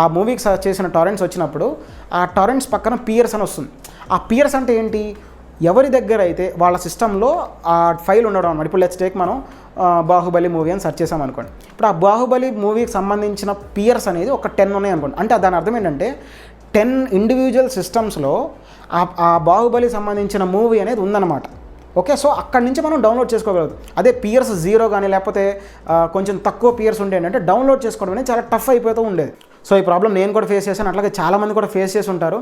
ఆ మూవీకి సెర్చ్ చేసిన టొరెంట్స్ వచ్చినప్పుడు ఆ టొరెంట్స్ పక్కన పియర్స్ అని వస్తుంది. ఆ పియర్స్ అంటే ఏంటి, ఎవరి దగ్గర అయితే వాళ్ళ సిస్టంలో ఆ ఫైల్ ఉండడం అన్నమాట. ఇప్పుడు లెట్స్ టేక్ మనం బాహుబలి మూవీ అని సెర్చ్ చేసాం అనుకోండి. ఇప్పుడు ఆ బాహుబలి మూవీకి సంబంధించిన పియర్స్ అనేది ఒక 10 ఉన్నాయి అనుకోండి. అంటే దాని అర్థం ఏంటంటే 10 ఇండివిజువల్ సిస్టమ్స్లో ఆ బాహుబలి సంబంధించిన మూవీ అనేది ఉందన్నమాట. ఓకే, సో అక్కడి నుంచి మనం డౌన్లోడ్ చేసుకోగలదు. అదే పియర్స్ 0 కానీ లేకపోతే కొంచెం తక్కువ పియర్స్ ఉండే ఏంటంటే డౌన్లోడ్ చేసుకోవడం అనేది చాలా టఫ్ అయిపోతూ ఉండేది. సో ఈ ప్రాబ్లం నేను కూడా ఫేస్ చేశాను, అట్లాగే చాలామంది కూడా ఫేస్ చేసి ఉంటారు.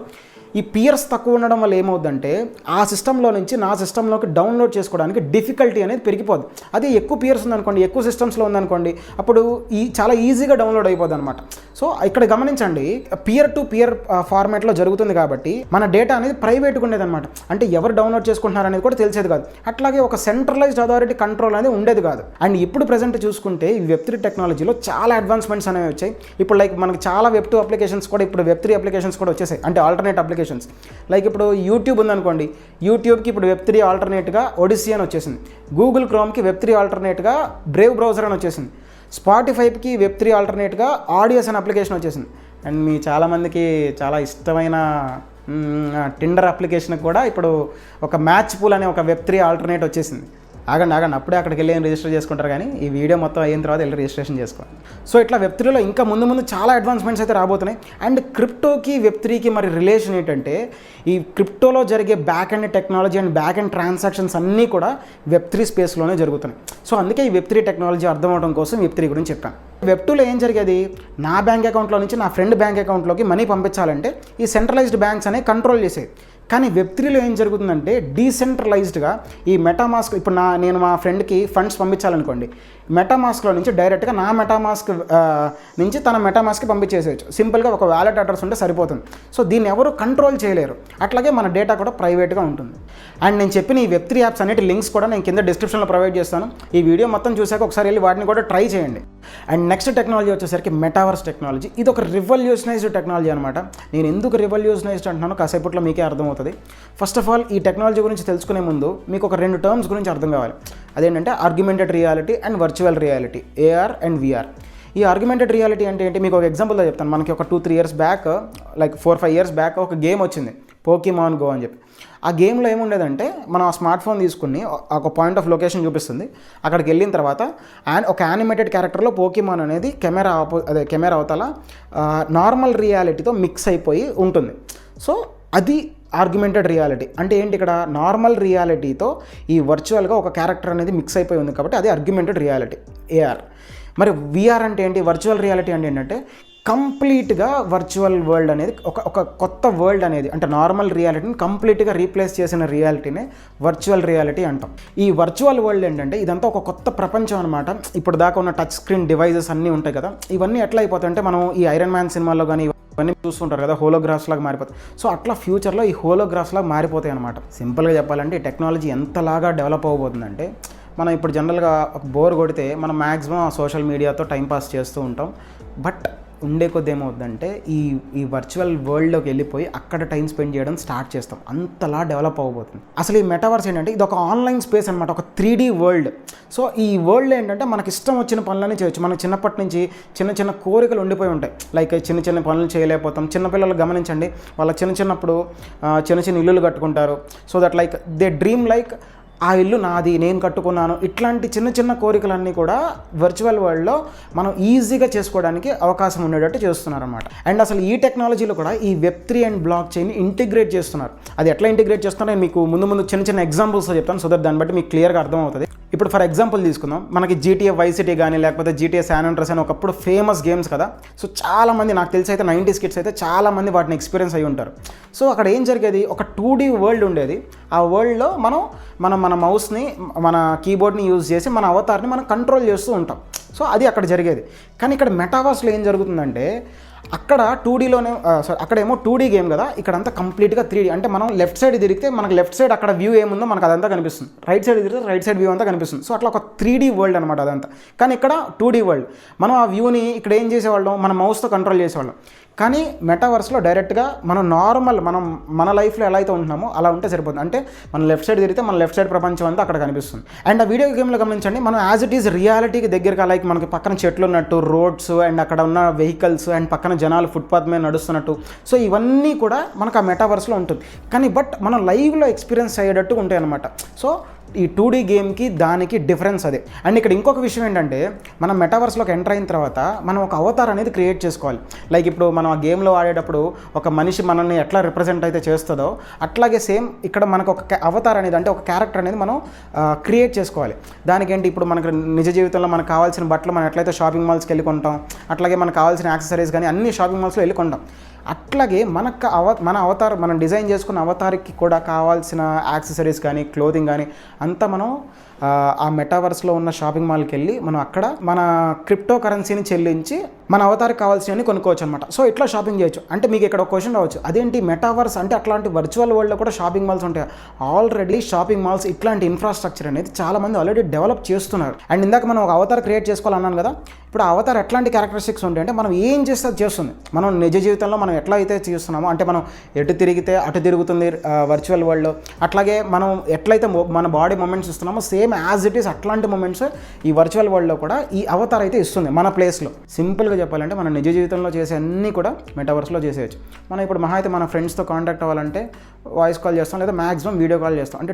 ఈ పియర్స్ తక్కువ ఉండడం వల్ల ఏమవుద్దంటే ఆ సిస్టంలో నుంచి నా సిస్టంలోకి డౌన్లోడ్ చేసుకోవడానికి డిఫికల్టీ అనేది పెరిగిపోద్ది. అదే ఎక్కువ పియర్స్ ఉందనుకోండి, ఎక్కువ సిస్టమ్స్లో ఉందనుకోండి, అప్పుడు చాలా ఈజీగా డౌన్లోడ్ అయిపోద్ది అనమాట. సో ఇక్కడ గమనించండి, పియర్ టు పియర్ ఫార్మాట్లో జరుగుతుంది కాబట్టి మన డేటా అనేది ప్రైవేట్గా ఉండేది అనమాట. అంటే ఎవరు డౌన్లోడ్ చేసుకుంటున్నారు అనేది కూడా తెలిసేది కాదు. అట్లాగే ఒక సెంట్రలైజ్డ్ అథారిటీ కంట్రోల్ అనేది ఉండేది కాదు. అండ్ ఇప్పుడు ప్రజెంట్ చూసుకుంటే ఈ వెబ్3 టెక్నాలజీలో చాలా అడ్వాన్స్మెంట్స్ అనేవి వచ్చాయి. ఇప్పుడు లైక్ మనకి చాలా వెబ్2 అప్లికేషన్స్ కూడా ఇప్పుడు వెబ్3 అప్లికేషన్స్ కూడా వచ్చేసాయి. అంటే ఆల్టర్నేట్ అప్లికేషన్స్ లైక్ ఇప్పుడు యూట్యూబ్ ఉందనుకోండి, యూట్యూబ్కి ఇప్పుడు వెబ్3 ఆల్టర్నేట్గా ఒడిసీ అని వచ్చేసింది. గూగుల్ క్రోమ్కి వెబ్3 ఆల్టర్నేట్గా బ్రేవ్ బ్రౌజర్ అని వచ్చేసింది. స్పాటిఫైకి వెబ్3 ఆల్టర్నేట్గా ఆడియోస్ అనే అప్లికేషన్ వచ్చేసింది. అండ్ మీ చాలామందికి చాలా ఇష్టమైన టిండర్ అప్లికేషన్కి కూడా ఇప్పుడు ఒక మ్యాచ్ పూల్ అనే ఒక వెబ్3 ఆల్టర్నేట్ వచ్చేసింది. ఆగండి అప్పుడే అక్కడికి వెళ్ళి రిజిస్టర్ చేసుకుంటారు, కానీ ఈ వీడియో మొత్తం అయిన తర్వాత వెళ్ళి రిజిస్ట్రేషన్ చేసుకోండి. సో ఇట్లా వెబ్3లో ఇంకా ముందు చాలా అడ్వాన్స్మెంట్స్ అయితే రాబోతున్నాయి. అండ్ క్రిప్టోకి వెబ్3కి మరి రిలేషన్ ఏంటంటే ఈ క్రిప్టోలో జరిగే back and technology and back and transactions అన్నీ కూడా వెబ్3 స్పేస్లోనే జరుగుతున్నాయి. సో అందుకే ఈ వెబ్3 టెక్నాలజీ అర్థం అవడం కోసం వెబ్3 గురించి చెప్పాను. వెబ్2లో ఏం జరిగేది, నా బ్యాంక్ అకౌంట్లో నుంచి నా ఫ్రెండ్ బ్యాంక్ అకౌంట్లోకి మనీ పంపించాలంటే ఈ సెంట్రలైజ్డ్ బ్యాంక్స్ అనేవి కంట్రోల్ చేసేది. కానీ వెబ్3లో ఏం జరుగుతుందంటే డీసెంట్రలైజ్డ్గా ఈ మెటామాస్క్, ఇప్పుడు నేను మా ఫ్రెండ్కి ఫండ్స్ పంపించాలనుకోండి, మెటామాస్క్లో నుంచి డైరెక్ట్గా నా మెటామాస్క్ నుంచి తన మెటామాస్క్కి పంపించేసేయచ్చు. సింపుల్గా ఒక వ్యాలెట్ అడ్రస్ ఉంటే సరిపోతుంది. సో దీన్ని ఎవరు కంట్రోల్ చేయలేరు. అట్లాగే మన డేటా కూడా ప్రైవేట్గా ఉంటుంది. అండ్ నేను చెప్పిన ఈ వెబ్3 యాప్స్ అన్నిటి లింక్స్ కూడా నేను కింద డిస్క్రిప్షన్లో ప్రొవైడ్ చేస్తాను. ఈ వీడియో మొత్తం చూసాక ఒకసారి వెళ్ళి వాటిని కూడా ట్రై చేయండి. అండ్ నెక్స్ట్ టెక్నాలజీ వచ్చేసరికి మెటావర్స్ టెక్నాలజీ. ఇది ఒక రివల్యూషనైజ్డ్ టెక్నాలజీ అనమాట. నేను ఎందుకు రివల్యూషనైజ్డ్ అంటున్నానో కాసేపట్లో మీకే అర్థమవుతుంది. ఫస్ట్ ఆఫ్ ఆల్ ఈ టెక్నాలజీ గురించి తెలుసుకునే ముందు మీకు ఒక 2 టర్మ్స్ గురించి అర్థం కావాలి. అదేంటంటే argumented reality and virtual reality, AR and VR. ఈ ఆర్గ్యుమెంటెడ్ రియాలిటీ అంటే ఏంటి, మీకు ఒక ఎగ్జాంపుల్తో చెప్తాను. మనకి ఒక 2-3 years back, like 4-5 years back ఒక గేమ్ వచ్చింది, పోకీమాన్ గో అని చెప్పి. ఆ గేమ్లో ఏముండేదంటే మనం ఆ స్మార్ట్ ఫోన్ తీసుకుని ఒక పాయింట్ ఆఫ్ లొకేషన్ చూపిస్తుంది. అక్కడికి వెళ్ళిన తర్వాత ఒక యానిమేటెడ్ క్యారెక్టర్లో పోకీమాన్ అనేది కెమెరా అవతల నార్మల్ రియాలిటీతో మిక్స్ అయిపోయి ఉంటుంది. సో అది ఆర్గ్యుమెంటెడ్ రియాలిటీ. అంటే ఏంటి, ఇక్కడ నార్మల్ రియాలిటీతో ఈ వర్చువల్గా ఒక క్యారెక్టర్ అనేది మిక్స్ అయిపోయి ఉంది కాబట్టి అది ఆర్గ్యుమెంటెడ్ రియాలిటీ, AR. మరి VR అంటే ఏంటి, వర్చువల్ రియాలిటీ అంటే ఏంటంటే కంప్లీట్గా వర్చువల్ వరల్డ్ అనేది ఒక కొత్త వరల్డ్ అనేది, అంటే నార్మల్ రియాలిటీని కంప్లీట్గా రీప్లేస్ చేసిన రియాలిటీనే వర్చువల్ రియాలిటీ అంటాం. ఈ వర్చువల్ వరల్డ్ ఏంటంటే ఇదంతా ఒక కొత్త ప్రపంచం అనమాట. ఇప్పుడు దాకా ఉన్న టచ్ స్క్రీన్ డివైజెస్ అన్నీ ఉంటాయి కదా, ఇవన్నీ ఎట్లా అయిపోతాయి అంటే మనం ఈ ఐరన్ మ్యాన్ సినిమాల్లో కానీ ఇవన్నీ చూస్తుంటారు కదా, హోలోగ్రాఫ్స్ లాగా మారిపోతాయి. సో అట్లా ఫ్యూచర్లో ఈ హోలోగ్రాఫ్స్ లాగా మారిపోతాయి అనమాట. సింపుల్గా చెప్పాలంటే ఈ టెక్నాలజీ ఎంతలాగా డెవలప్ అవ్వబోతుందంటే, మనం ఇప్పుడు జనరల్గా బోర్ కొడితే మనం మ్యాక్సిమం సోషల్ మీడియాతో టైంపాస్ చేస్తూ ఉంటాం. బట్ ఉండే కొద్ది ఏమవుతుందంటే ఈ వర్చువల్ వరల్డ్లోకి వెళ్ళిపోయి అక్కడ టైం స్పెండ్ చేయడం స్టార్ట్ చేస్తాం. అంతలా డెవలప్ అవ్వబోతుంది. అసలు ఈ మెటావర్స్ ఏంటంటే ఇది ఒక ఆన్లైన్ స్పేస్ అనమాట, ఒక 3D వరల్డ్. సో ఈ వరల్డ్ ఏంటంటే మనకి ఇష్టం వచ్చిన పనులన్నీ చేయొచ్చు. మనకు చిన్నప్పటి నుంచి చిన్న కోరికలు ఉండిపోయి ఉంటాయి. లైక్ చిన్న పనులు చేయలేకపోతాం. చిన్నపిల్లలు గమనించండి, వాళ్ళ చిన్నప్పుడు చిన్న ఇల్లులు కట్టుకుంటారు. So that like they dream like ఆ ఇల్లు నాది, నేను కట్టుకున్నాను. ఇట్లాంటి చిన్న కోరికలన్నీ కూడా వర్చువల్ వరల్డ్లో మనం ఈజీగా చేసుకోవడానికి అవకాశం ఉండేటట్టు చేస్తున్నారన్నమాట. అండ్ అసలు ఈ టెక్నాలజీలో కూడా ఈ వెబ్3 అండ్ బ్లాక్ చైన్ ఇంటిగ్రేట్ చేస్తున్నారు. అది ఎట్లా ఇంటిగ్రేట్ చేస్తున్నారో మీకు ముందు చిన్న ఎగ్జాంపుల్స్తో చెప్తాను. సో దట్ దాన్ని బట్టి మీకు క్లియర్గా అర్థమవుతుంది. ఇప్పుడు ఫర్ ఎగ్జాంపుల్ తీసుకుందాం, మనకి GTA Vice City కానీ లేకపోతే GTA San Andreas అని ఒకప్పుడు ఫేమస్ గేమ్స్ కదా. సో చాలామంది, నాకు తెలిసి అయితే 90s కిడ్స్ అయితే చాలామంది వాటిని ఎక్స్పీరియన్స్ అయ్యి ఉంటారు. సో అక్కడ ఏం జరిగేది, ఒక 2D వరల్డ్ ఉండేది. ఆ వరల్డ్లో మన మౌస్ని, మన కీబోర్డ్ని యూజ్ చేసి మన అవతార్ని మనం కంట్రోల్ చేస్తూ ఉంటాం. సో అది అక్కడ జరిగేది. కానీ ఇక్కడ మెటావర్స్లో ఏం జరుగుతుందంటే అక్కడ 2Dలోనే సారీ అక్కడేమో 2D గేమ్ కదా, ఇక్కడంతా కంప్లీట్గా 3D. అంటే మనం లెఫ్ట్ సైడ్ తిరిగితే మనకు లెఫ్ట్ సైడ్ అక్కడ వ్యూ ఏముందో మనకు అదంతా కనిపిస్తుంది, రైట్ సైడ్ తిరిగితే రైట్ సైడ్ వ్యూ అంతా కనిపిస్తుంది. సో అట్లా ఒక 3D వరల్డ్ అనమాట అదంతా. కానీ ఇక్కడ 2D వరల్డ్. మనం ఆ వ్యూని ఇక్కడ ఏం చేసేవాళ్ళం, మన మౌస్తో కంట్రోల్ చేసేవాళ్ళం. కానీ మెటావర్స్లో డైరెక్ట్గా మనం నార్మల్ మన లైఫ్లో ఎలా అయితే ఉంటున్నామో అలా ఉంటే సరిపోతుంది. అంటే మనం లెఫ్ట్ సైడ్ తిరిగితే మన లెఫ్ట్ సైడ్ ప్రపంచం అంతా అక్కడ కనిపిస్తుంది. అండ్ ఆ వీడియో గేమ్లో గమనించండి, మనం యాజ్ ఇట్ ఈస్ రియాలిటీకి దగ్గరగా, లైక్ మనకి పక్కన చెట్లు ఉన్నట్టు, రోడ్స్ అండ్ అక్కడ ఉన్న వెహికల్స్ అండ్ పక్కన జనాలు ఫుట్పాత్ మీద నడుస్తున్నట్టు, సో ఇవన్నీ కూడా మనకు ఆ మెటావర్స్లో ఉంటుంది. కానీ బట్ మనం లైవ్లో ఎక్స్పీరియన్స్ అయ్యేటట్టు ఉంటాయి అనమాట. సో ఈ 2D గేమ్కి దానికి డిఫరెన్స్ అదే. అండ్ ఇక్కడ ఇంకొక విషయం ఏంటంటే, మనం మెటావర్స్లోకి ఎంటర్ అయిన తర్వాత మనం ఒక అవతార్ అనేది క్రియేట్ చేసుకోవాలి. లైక్ ఇప్పుడు మనం ఆ గేమ్లో ఆడేటప్పుడు ఒక మనిషి మనల్ని ఎట్లా రిప్రజెంట్ అయితే చేస్తుందో అట్లాగే సేమ్ ఇక్కడ మనకు ఒక అవతార్ అనేది, అంటే ఒక క్యారెక్టర్ అనేది మనం క్రియేట్ చేసుకోవాలి. దానికి ఏంటి, ఇప్పుడు మనకు నిజ జీవితంలో మనకు కావాల్సిన బట్టలు మనం ఎట్లయితే షాపింగ్ మాల్స్కి వెళ్ళి కొంటాం, అట్లాగే మనకు కావాల్సిన యాక్సెసరీస్ కానీ అన్ని షాపింగ్ మాల్స్లో వెళ్ళి కొంటాం. అట్లాగే మన అవతార్, మనం డిజైన్ చేసుకున్న అవతార్కి కూడా కావాల్సిన యాక్సెసరీస్ కానీ క్లోతింగ్ కానీ అంతా మనం ఆ మెటావర్స్లో ఉన్న షాపింగ్ మాల్కి వెళ్ళి మనం అక్కడ మన క్రిప్టో కరెన్సీని చెల్లించి మన అవతారికి కావాల్సినవన్నీ కొనుక్కోవచ్చు అనమాట. సో ఇట్లా షాపింగ్ చేయొచ్చు. అంటే మీకు ఇక్కడ ఒక క్వశ్చన్ రావచ్చు, అదేంటి మెటావర్స్ అంటే అట్లాంటి వర్చువల్ వరల్డ్లో కూడా షాపింగ్ మాల్స్ ఉంటాయి? ఆల్రెడీ షాపింగ్ మాల్స్ ఇట్లాంటి ఇన్ఫ్రాస్ట్రక్చర్ అనేది చాలామంది ఆల్రెడీ డెవలప్ చేస్తున్నారు. అండ్ ఇందాక మనం ఒక అవతార్ క్రియేట్ చేసుకోవాలన్నాను కదా, ఇప్పుడు ఆ అవతార్ ఎట్లాంటి క్యారెక్టరిస్టిక్స్ ఉంటాయి అంటే, మనం ఏం చేస్తే అది చేస్తుంది. మనం నిజ జీవితంలో మనం ఎట్లా అయితే చేస్తున్నామో, అంటే మనం ఎటు తిరిగితే అటు తిరుగుతుంది వర్చువల్ వరల్డ్లో, అట్లాగే మనం ఎట్లయితే మన body movements ఇస్తున్నామో same as it is అట్లాంటి మూమెంట్స్ ఈ వర్చువల్ వరల్డ్లో కూడా ఈ అవతార్ అయితే ఇస్తుంది మన ప్లేస్లో. సింపుల్గా చెప్పాలంటే మన నిజ జీవితంలో చేసే అన్నీ కూడా మెటావర్స్లో చేసేయచ్చు. మనం ఇప్పుడు మహా అయితే మన ఫ్రెండ్స్తో కాంటాక్ట్ అవ్వాలంటే వాయిస్ కాల్ చేస్తాం, లేదా మ్యాక్సిమం వీడియో కాల్ చేస్తాం. అంటే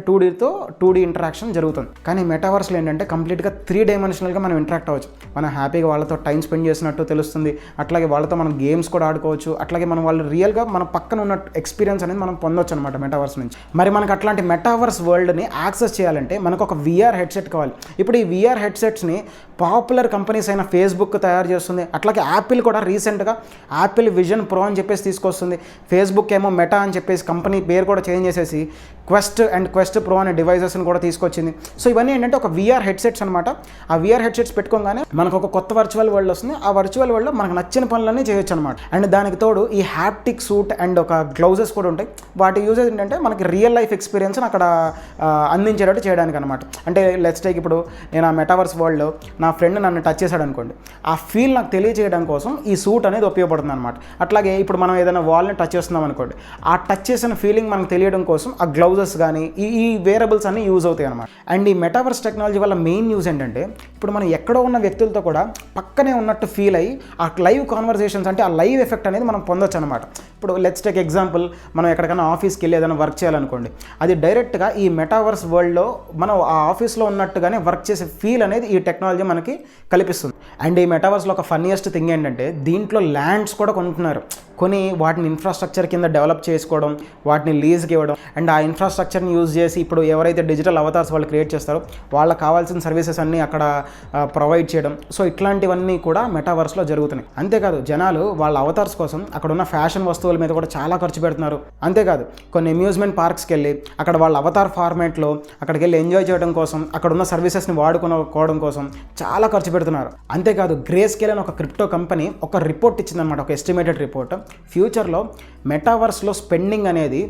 2D ఇంటరాక్షన్ జరుగుతుంది. కానీ మెటావర్స్లో ఏంటంటే కంప్లీట్గా 3 డైమెన్షనల్గా మనం ఇంటరాక్ట్ అవ్వచ్చు. మనం హ్యాపీగా వాళ్ళతో టైం స్పెండ్ చేసినట్టు తెలుస్తుంది. అట్లాగే వాళ్ళతో మనం గేమ్స్ కూడా ఆడుకోవచ్చు. అట్లాగే మనం వాళ్ళు రియల్గా మన పక్కన ఉన్న ఎక్స్పీరియన్స్ అనేది మనం పొందొచ్చు అనమాట మెటావర్స్ నుంచి. మరి మనకు అట్లాంటి మెటావర్స్ వరల్డ్ని యాక్సెస్ చేయాలంటే మనకు ఒక VR హెడ్సెట్ కావాలి. ఇప్పుడు ఈ VR హెడ్సెట్స్ని పాపులర్ కంపెనీస్ అయిన ఫేస్బుక్ తయారు చేస్తుంది. అట్లాగే యాపిల్ కూడా రీసెంట్గా యాపిల్ విజన్ ప్రో అని చెప్పేసి తీసుకొస్తుంది. ఫేస్బుక్ ఏమో మెటా అని చెప్పేసి కంపెనీ పేరు కూడా చేంజ్ చేసేసి క్వెస్ట్ ప్రో అనే డివైజెస్ని కూడా తీసుకొచ్చింది. సో ఇవన్నీ ఏంటంటే ఒక VR హెడ్సెట్స్ అనమాట. ఆ VR హెడ్సెట్స్ పెట్టుకోగానే మనకు ఒక కొత్త వర్చువల్ వరల్డ్ వస్తుంది. ఆ వర్చువల్ వరల్డ్లో మనకు నచ్చిన పనులన్నీ చేయొచ్చు అనమాట. అండ్ దానికి తోడు ఈ హ్యాప్టిక్ సూట్ అండ్ ఒక గ్లౌజెస్ కూడా ఉంటాయి. వాటి యూజెస్ ఏంటంటే మనకి రియల్ లైఫ్ ఎక్స్పీరియన్స్ని అక్కడ అందించేటట్టు చేయడానికి అనమాట. అంటే లెట్స్ టేక్, ఇప్పుడు నేను ఆ మెటావర్స్ వరల్డ్లో నా ఫ్రెండ్ నన్ను టచ్ చేశాడు అనుకోండి, ఆ ఫీల్ నాకు తెలియజేయడం కోసం ఈ సూట్ అనేది ఉపయోగపడుతుంది అనమాట. అట్లాగే ఇప్పుడు మనం ఏదైనా వాల్ని టచ్ చేస్తున్నాం అనుకోండి, ఆ టచ్ చేసిన ఫీలింగ్ మనకు తెలియడం కోసం ఆ గ్లౌజెస్ కానీ ఈ వేరబుల్స్ అన్నీ యూజ్ అవుతాయి అనమాట. అండ్ ఈ మెటావర్స్ టెక్నాలజీ వల్ల మెయిన్ యూజ్ ఏంటంటే, ఇప్పుడు మనం ఎక్కడో ఉన్న వ్యక్తులతో కూడా పక్కనే ఉన్నట్టు ఫీల్ అయ్యి ఆ లైవ్ కాన్వర్సేషన్స్, అంటే ఆ లైవ్ ఎఫెక్ట్ అనేది మనం పొందొచ్చు అనమాట. ఇప్పుడు లెట్స్ టేక్ ఎగ్జాంపుల్, మనం ఎక్కడికైనా ఆఫీస్కి వెళ్ళి ఏదైనా వర్క్ చేయాలనుకోండి, అది డైరెక్ట్గా ఈ మెటావర్స్ వరల్డ్లో మనం ఆ ఆఫీస్లో ఉన్నట్టుగానే వర్క్ చేసే ఫీల్ అనేది ఈ టెక్నాలజీ మనకి కల్పిస్తుంది. అండ్ ఈ మెటావర్స్లో ఒక ఫన్నీయెస్ట్ థింగ్ ఏంటంటే, దీంట్లో ల్యాండ్స్ కూడా కొంటున్నారు. కొని వాటిని ఇన్ఫ్రాస్ట్రక్చర్ కింద డెవలప్ చేసుకోవడం, వాటిని లీజ్కి ఇవ్వడం, అండ్ ఆ ఇన్ఫ్రాస్ట్రక్చర్ని యూజ్ చేసి ఇప్పుడు ఎవరైతే డిజిటల్ అవతార్స్ వాళ్ళు క్రియేట్ చేస్తారో వాళ్ళకి కావాల్సిన సర్వీసెస్ అన్నీ అక్కడ ప్రొవైడ్ చేయడం. సో ఇట్లాంటివన్నీ కూడా మెటావర్స్లో జరుగుతున్నాయి. అంతేకాదు జనాలు వాళ్ళ అవతార్స్ కోసం అక్కడ ఉన్న ఫ్యాషన్ వస్తువుల మీద కూడా చాలా ఖర్చు పెడుతున్నారు. అంతేకాదు కొన్ని అమ్యూజ్మెంట్ పార్క్స్కి వెళ్ళి అక్కడ వాళ్ళ అవతార్ ఫార్మేట్లో అక్కడికి వెళ్ళి ఎంజాయ్ చేయడం కోసం, అక్కడ ఉన్న సర్వీసెస్ని వాడుకోవడం కోసం చాలా ఖర్చు పెడుతున్నారు. అంతేకాదు గ్రే స్కేల్ అని ఒక క్రిప్టో కంపెనీ ఒక రిపోర్ట్ ఇచ్చిందనమాట, ఒక ఎస్టిమేటెడ్ రిపోర్ట్. ఫ్యూచర్లో మెటావర్స్లో స్పెండింగ్ అనేది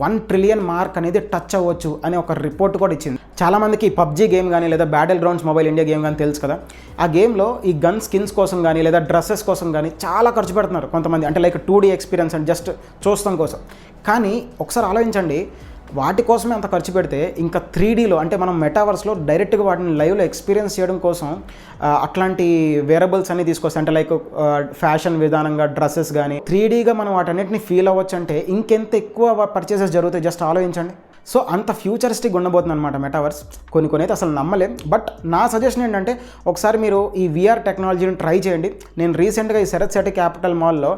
1 ట్రిలియన్ మార్క్ అనేది టచ్ అవ్వచ్చు అని ఒక రిపోర్ట్ కూడా ఇచ్చింది. చాలామందికి పబ్జీ గేమ్ కానీ లేదా battle grounds mobile India game కానీ తెలుసు కదా. ఆ గేమ్లో ఈ గన్ స్కిన్స్ కోసం కానీ లేదా డ్రెస్సెస్ కోసం కానీ చాలా ఖర్చు పెడుతున్నారు కొంతమంది. అంటే లైక్ 2D ఎక్స్పీరియన్స్ అని జస్ట్ చూస్తాం కోసం. కానీ ఒకసారి ఆలోచించండి, వాటి కోసమే అంత ఖర్చు పెడితే ఇంకా 3Dలో, అంటే మనం మెటావర్స్లో డైరెక్ట్గా వాటిని లైవ్లో ఎక్స్పీరియన్స్ చేయడం కోసం అట్లాంటి వేరబుల్స్ అన్నీ తీసుకొస్తాయి. అంటే లైక్ ఫ్యాషన్ విధానంగా డ్రెస్సెస్ కానీ 3Dగా మనం వాటన్నిటిని ఫీల్ అవ్వచ్చు. అంటే ఇంకెంత ఎక్కువ పర్చేసెస్ జరుగుతాయి జస్ట్ ఆలోచించండి. సో అంత ఫ్యూచరిస్టిక్ ఉండబోతుంది అనమాట మెటావర్స్. కొన్ని అయితే అసలు నమ్మలేం. బట్ నా సజెషన్ ఏంటంటే, ఒకసారి మీరు ఈ VR టెక్నాలజీని ట్రై చేయండి. నేను రీసెంట్గా ఈ శరత్ శెట్టి క్యాపిటల్ మాల్లో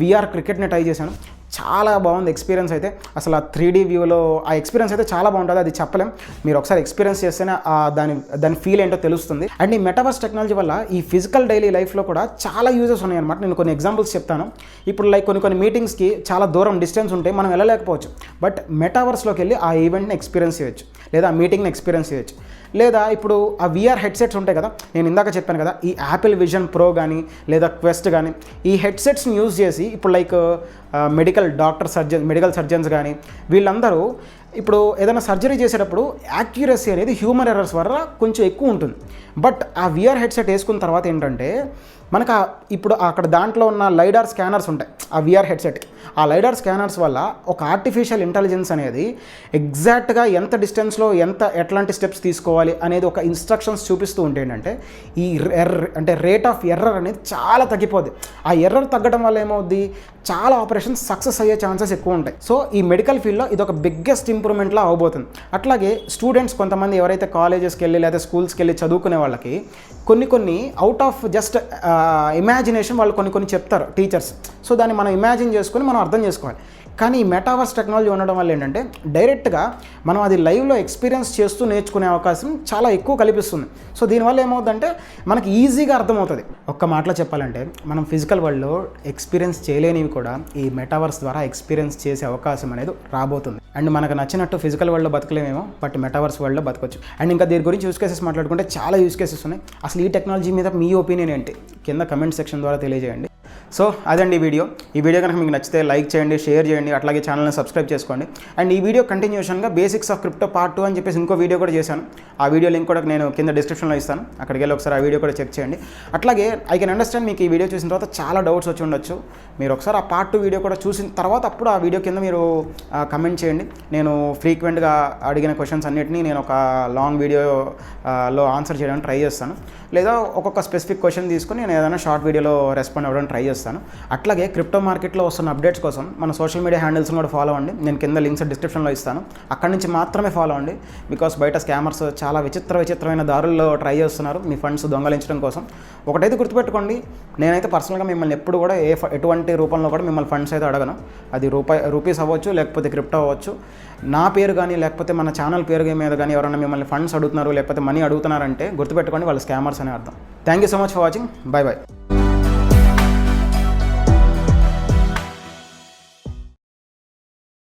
VR క్రికెట్ని ట్రై చేశాను. చాలా బాగుంది ఎక్స్పీరియన్స్ అయితే. అసలు ఆ 3D వ్యూలో ఆ ఎక్స్పీరియన్స్ అయితే చాలా బాగుంటుంది, అది చెప్పలేం. మీరు ఒకసారి ఎక్స్పీరియన్స్ చేస్తేనే దాని ఫీల్ ఏంటో తెలుస్తుంది. అండ్ ఈ మెటావర్స్ టెక్నాలజీ వల్ల ఈ ఫిజికల్ డైలీ లైఫ్లో కూడా చాలా యూజెస్ ఉన్నాయన్నమాట. నేను కొన్ని ఎగ్జాంపుల్స్ చెప్తాను. ఇప్పుడు లైక్ కొన్ని మీటింగ్స్కి చాలా దూరం డిస్టెన్స్ ఉంటే మనం వెళ్ళలేకపోవచ్చు. బట్ మెటావర్స్లోకి వెళ్ళి ఆ ఈవెంట్ని ఎక్స్పీరియన్స్ చేయొచ్చు, లేదా ఆ మీటింగ్ని ఎక్స్పీరియన్స్ చేయొచ్చు. లేదా ఇప్పుడు ఆ విఆర్ హెడ్సెట్స్ ఉంటాయి కదా, నేను ఇందాక చెప్పాను కదా, ఈ యాపిల్ విజన్ ప్రో కానీ లేదా క్వెస్ట్ కానీ ఈ హెడ్సెట్స్ని యూజ్ చేసి ఇప్పుడు లైక్ మెడికల్ సర్జన్స్ కానీ వీళ్ళందరూ ఇప్పుడు ఏదైనా సర్జరీ చేసేటప్పుడు యాక్యురసీ అనేది హ్యూమన్ ఎర్రర్స్ వల్ల కొంచెం ఎక్కువ ఉంటుంది. బట్ ఆ విఆర్ హెడ్సెట్ వేసుకున్న తర్వాత ఏంటంటే మనకు ఇప్పుడు అక్కడ దాంట్లో ఉన్న లైడార్ స్కానర్స్ ఉంటాయి ఆ విఆర్ హెడ్సెట్కి. ఆ లైడార్ స్కానర్స్ వల్ల ఒక ఆర్టిఫిషియల్ ఇంటెలిజెన్స్ అనేది ఎగ్జాక్ట్గా ఎంత డిస్టెన్స్లో ఎట్లాంటి స్టెప్స్ తీసుకోవాలి అనేది ఒక ఇన్స్ట్రక్షన్స్ చూపిస్తూ ఉంటే ఏంటంటే ఈ రేట్ ఆఫ్ ఎర్రర్ అనేది చాలా తగ్గిపోద్ది. ఆ ఎర్రర్ తగ్గడం వల్ల ఏమవుద్ది, చాలా ఆపరేషన్స్ సక్సెస్ అయ్యే ఛాన్సెస్ ఎక్కువ ఉంటాయి. సో ఈ మెడికల్ ఫీల్డ్లో ఇది ఒక బిగ్గెస్ట్ ఇంప్రూవ్మెంట్లా అవబోతుంది. అట్లాగే స్టూడెంట్స్ కొంతమంది ఎవరైతే కాలేజెస్కి వెళ్ళి లేదా స్కూల్స్కి వెళ్ళి చదువుకునే వాళ్ళకి కొన్ని అవుట్ ఆఫ్ జస్ట్ ఇమాజినేషన్ వాళ్ళు కొన్ని చెప్తారు టీచర్స్. సో దాన్ని మనం ఇమాజిన్ చేసుకొని మనం అర్థం చేసుకోవాలి. కానీ ఈ మెటావర్స్ టెక్నాలజీ ఉండడం వల్ల ఏంటంటే డైరెక్ట్గా మనం అది లైవ్లో ఎక్స్పీరియన్స్ చేస్తూ నేర్చుకునే అవకాశం చాలా ఎక్కువ కల్పిస్తుంది. సో దీనివల్ల ఏమవుతుందంటే మనకి ఈజీగా అర్థమవుతుంది. ఒక్క మాటలో చెప్పాలంటే మనం ఫిజికల్ వరల్డ్లో ఎక్స్పీరియన్స్ చేయలేనివి కూడా ఈ మెటావర్స్ ద్వారా ఎక్స్పీరియన్స్ చేసే అవకాశం అనేది రాబోతుంది. అండ్ మనకు నచ్చినట్టు ఫిజికల్ వరల్డ్లో బతకలేమేమో, బట్ మెటావర్స్ వరల్డ్లో బతకొచ్చు. అండ్ ఇంకా దీని గురించి యూస్ కేసెస్ మాట్లాడుకుంటే చాలా యూస్ కేసెస్ ఉన్నాయి. అసలు ఈ టెక్నాలజీ మీద మీ ఒపీనియన్ ఏంటి కింద కమెంట్ సెక్షన్ ద్వారా తెలియజేయండి. సో అదండి ఈ వీడియో కనుక మీకు నచ్చితే లైక్ చేయండి, షేర్ చేయండి, అట్లాగే ఛానల్ని సబ్స్క్రైబ్ చేసుకోండి. అండ్ ఈ వీడియో కంటిన్యూషన్గా బేసిక్స్ ఆఫ్ క్రిప్టో పార్ట్ 2 అని చెప్పేసి ఇంకో వీడియో కూడా చేశాను. ఆ వీడియో లింక్ కూడా నేను కింద డిస్క్రిప్షన్లో ఇస్తాను, అక్కడికి వెళ్ళి ఒకసారి ఆ వీడియో కూడా చెక్ చేయండి. అట్లాగే ఐ కెన్ అండర్స్టాండ్ మీకు ఈ వీడియో చూసిన తర్వాత చాలా డౌట్స్ వచ్చి ఉండొచ్చు. మీరు ఒకసారి ఆ పార్ట్ 2 వీడియో కూడా చూసిన తర్వాత అప్పుడు ఆ వీడియో కింద మీరు కమెంట్ చేయండి. నేను ఫ్రీక్వెంట్గా అడిగిన క్వశ్చన్స్ అన్నిటినీ నేను ఒక లాంగ్ వీడియోలో ఆన్సర్ చేయడానికి ట్రై చేస్తాను, లేదా ఒక్కొక్క స్పెసిఫిక్ క్వశ్చన్ తీసుకొని నేను ఏదైనా షార్ట్ వీడియోలో రెస్పాండ్ అవ్వడానికి ట్రై చేస్తాను. అట్లాగే క్రిప్టో మార్కెట్లో వస్తున్న అప్డేట్స్ కోసం మన సోషల్ మీడియా హ్యాండిల్స్ని కూడా ఫాలో అవ్వండి. నేను కింద లింక్స్ డిస్క్రిప్షన్లో ఇస్తాను, అక్కడి నుంచి మాత్రమే ఫాలో అవ్వండి. బికాస్ బయట స్కామర్స్ చాలా విచిత్రమైన దారుల్లో ట్రై చేస్తున్నారు మీ ఫండ్స్ దొంగలించడం కోసం. ఒకటైతే గుర్తుపెట్టుకోండి, నేనైతే పర్సనల్గా మిమ్మల్ని ఎప్పుడు కూడా ఎటువంటి రూపంలో కూడా మిమ్మల్ని ఫండ్స్ అయితే అడగను. అది రూపీస్ అవ్వచ్చు, లేకపోతే క్రిప్టో అవ్వచ్చు. నా పేరు కానీ లేకపోతే మన ఛానల్ పేరు మీద కానీ ఎవరైనా మిమ్మల్ని ఫండ్స్ అడుగుతున్నారు లేకపోతే మనీ అడుగుతున్నారంటే గుర్తుపెట్టుకోండి, వాళ్ళు స్కామర్స్ అనే అర్థం. Thank you so much for watching. By.